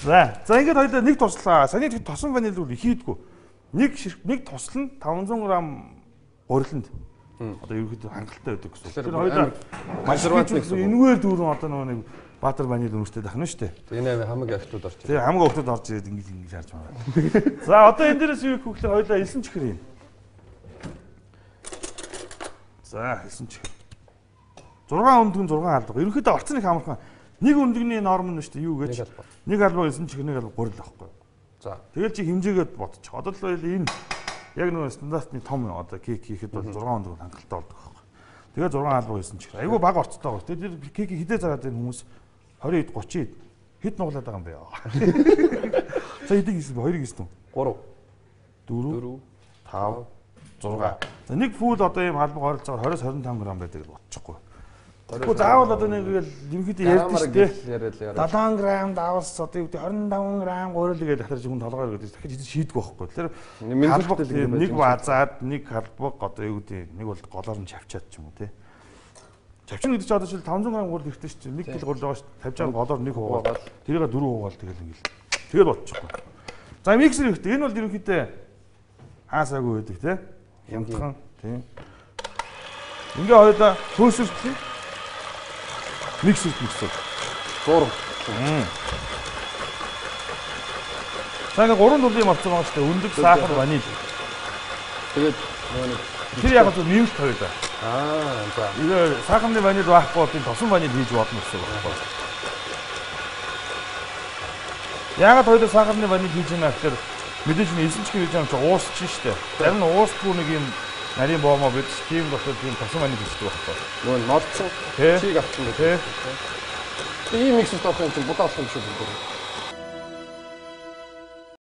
S1: За ингэж хоёлаа нэг туслаа. Саяны тосон ваниль руу хийдгүү. Нэг тусал нь 500 г уриланд. Одоо ерөөхдөө хангалттай байдаг гэсэн. Тэр хоёулаа энэгээр дүүрэн одоо нэг баатар ваниль өнөртэй дахна шүү дээ.
S2: Энэ хамаг охтууд орч.
S1: Тэгээ хамаг охтууд орж ирээд ингэж харж байгаа. За одоо энэ дээрээс юу хийх вэ? Хоёулаа элсэн чихэр юм. За элсэн чихэр. өндөг нь 6 алба. Ерөнхийдөө орцны их амархан. Нэг өндөгний норм нь шүү дээ. Юу гэж?
S2: Нэг алба.
S1: Нэг алба гэсэн чинь нэг алба 3 л байхгүй.
S2: За.
S1: Тэгэл чи хэмжээгээд бодчих. Одоо л байл энэ яг нэг стандартны том одоо кек хийхэд бол 6 өндөг хангалттай болдог байхгүй. Тэгээ 6 алба гэсэн чинь айгүй бага орцтой байгаа. Тэр кек хідээ зараад энэ хүмүүс 20-д 30-д хэд нуглаад байгаа юм бэ? За хэдийг хийсэн бэ? 2-ыг хийсэн үү?
S2: 3
S1: 4 5 6. За нэг фул одоо ийм албаг ойролцоогоор 20-25 г байдаг гэж бодчихгүй. Тэгэхгүй заавал одоо нэг ерөнхийдөө ярьдэн шүү дээ. 70 г давс одоо юу гэдэг 25 г гурил гэж дахиад хүн толгойр гэдэг дахиад хэдэн шийдэх байхгүй. Тэгэхээр албаг нэг базаад нэг албаг одоо юу гэдэг нэг бол голоор нь чавчаад ч юм уу тий. Чавчин гэдэг чинь одоо жишээл 500 г гурил хэрэгтэй шүү дээ. 1 кг гурил байгаа шүү дээ. 50 голоор нэг хуугаад тэрийг 4 хуугаад тэгэл ингээл. Тэгэл бодчихгүй. За миксер хэрэгтэй. Энэ бол ерөнхийдөө хаасаагүй байдаг тий. Хямдхан тий. Ингээ хоёулаа хөөсөрч миксер.
S2: Зураг.
S1: За ингээ 3 төрлийн марцсан байгаа шүү дээ. Өндөг, сахар, ваниль.
S2: Тэгээд
S1: тэр яг зөв нэмэлт хоёулаа.
S2: За.
S1: Тэгээ сахарны ваниль байхгүй бол энэ тосон ваниль хийж болно гэсэн үг байна. Яагаад хоёулаа сахарны ваниль хийж байна гэхээр мэдээж нь эсэнчг хийж байгаа чинь уусч шүү дээ. Зарим нь уусгүй нэг юм нарийн боомоо бид тийм болохоор тийм тосон ваниль хийдэг байхгүй.
S2: Нөгөө нолцсон чиг авчихсан гэх. Ийм микс тоох юм чинь будаа болох юм шүү дээ.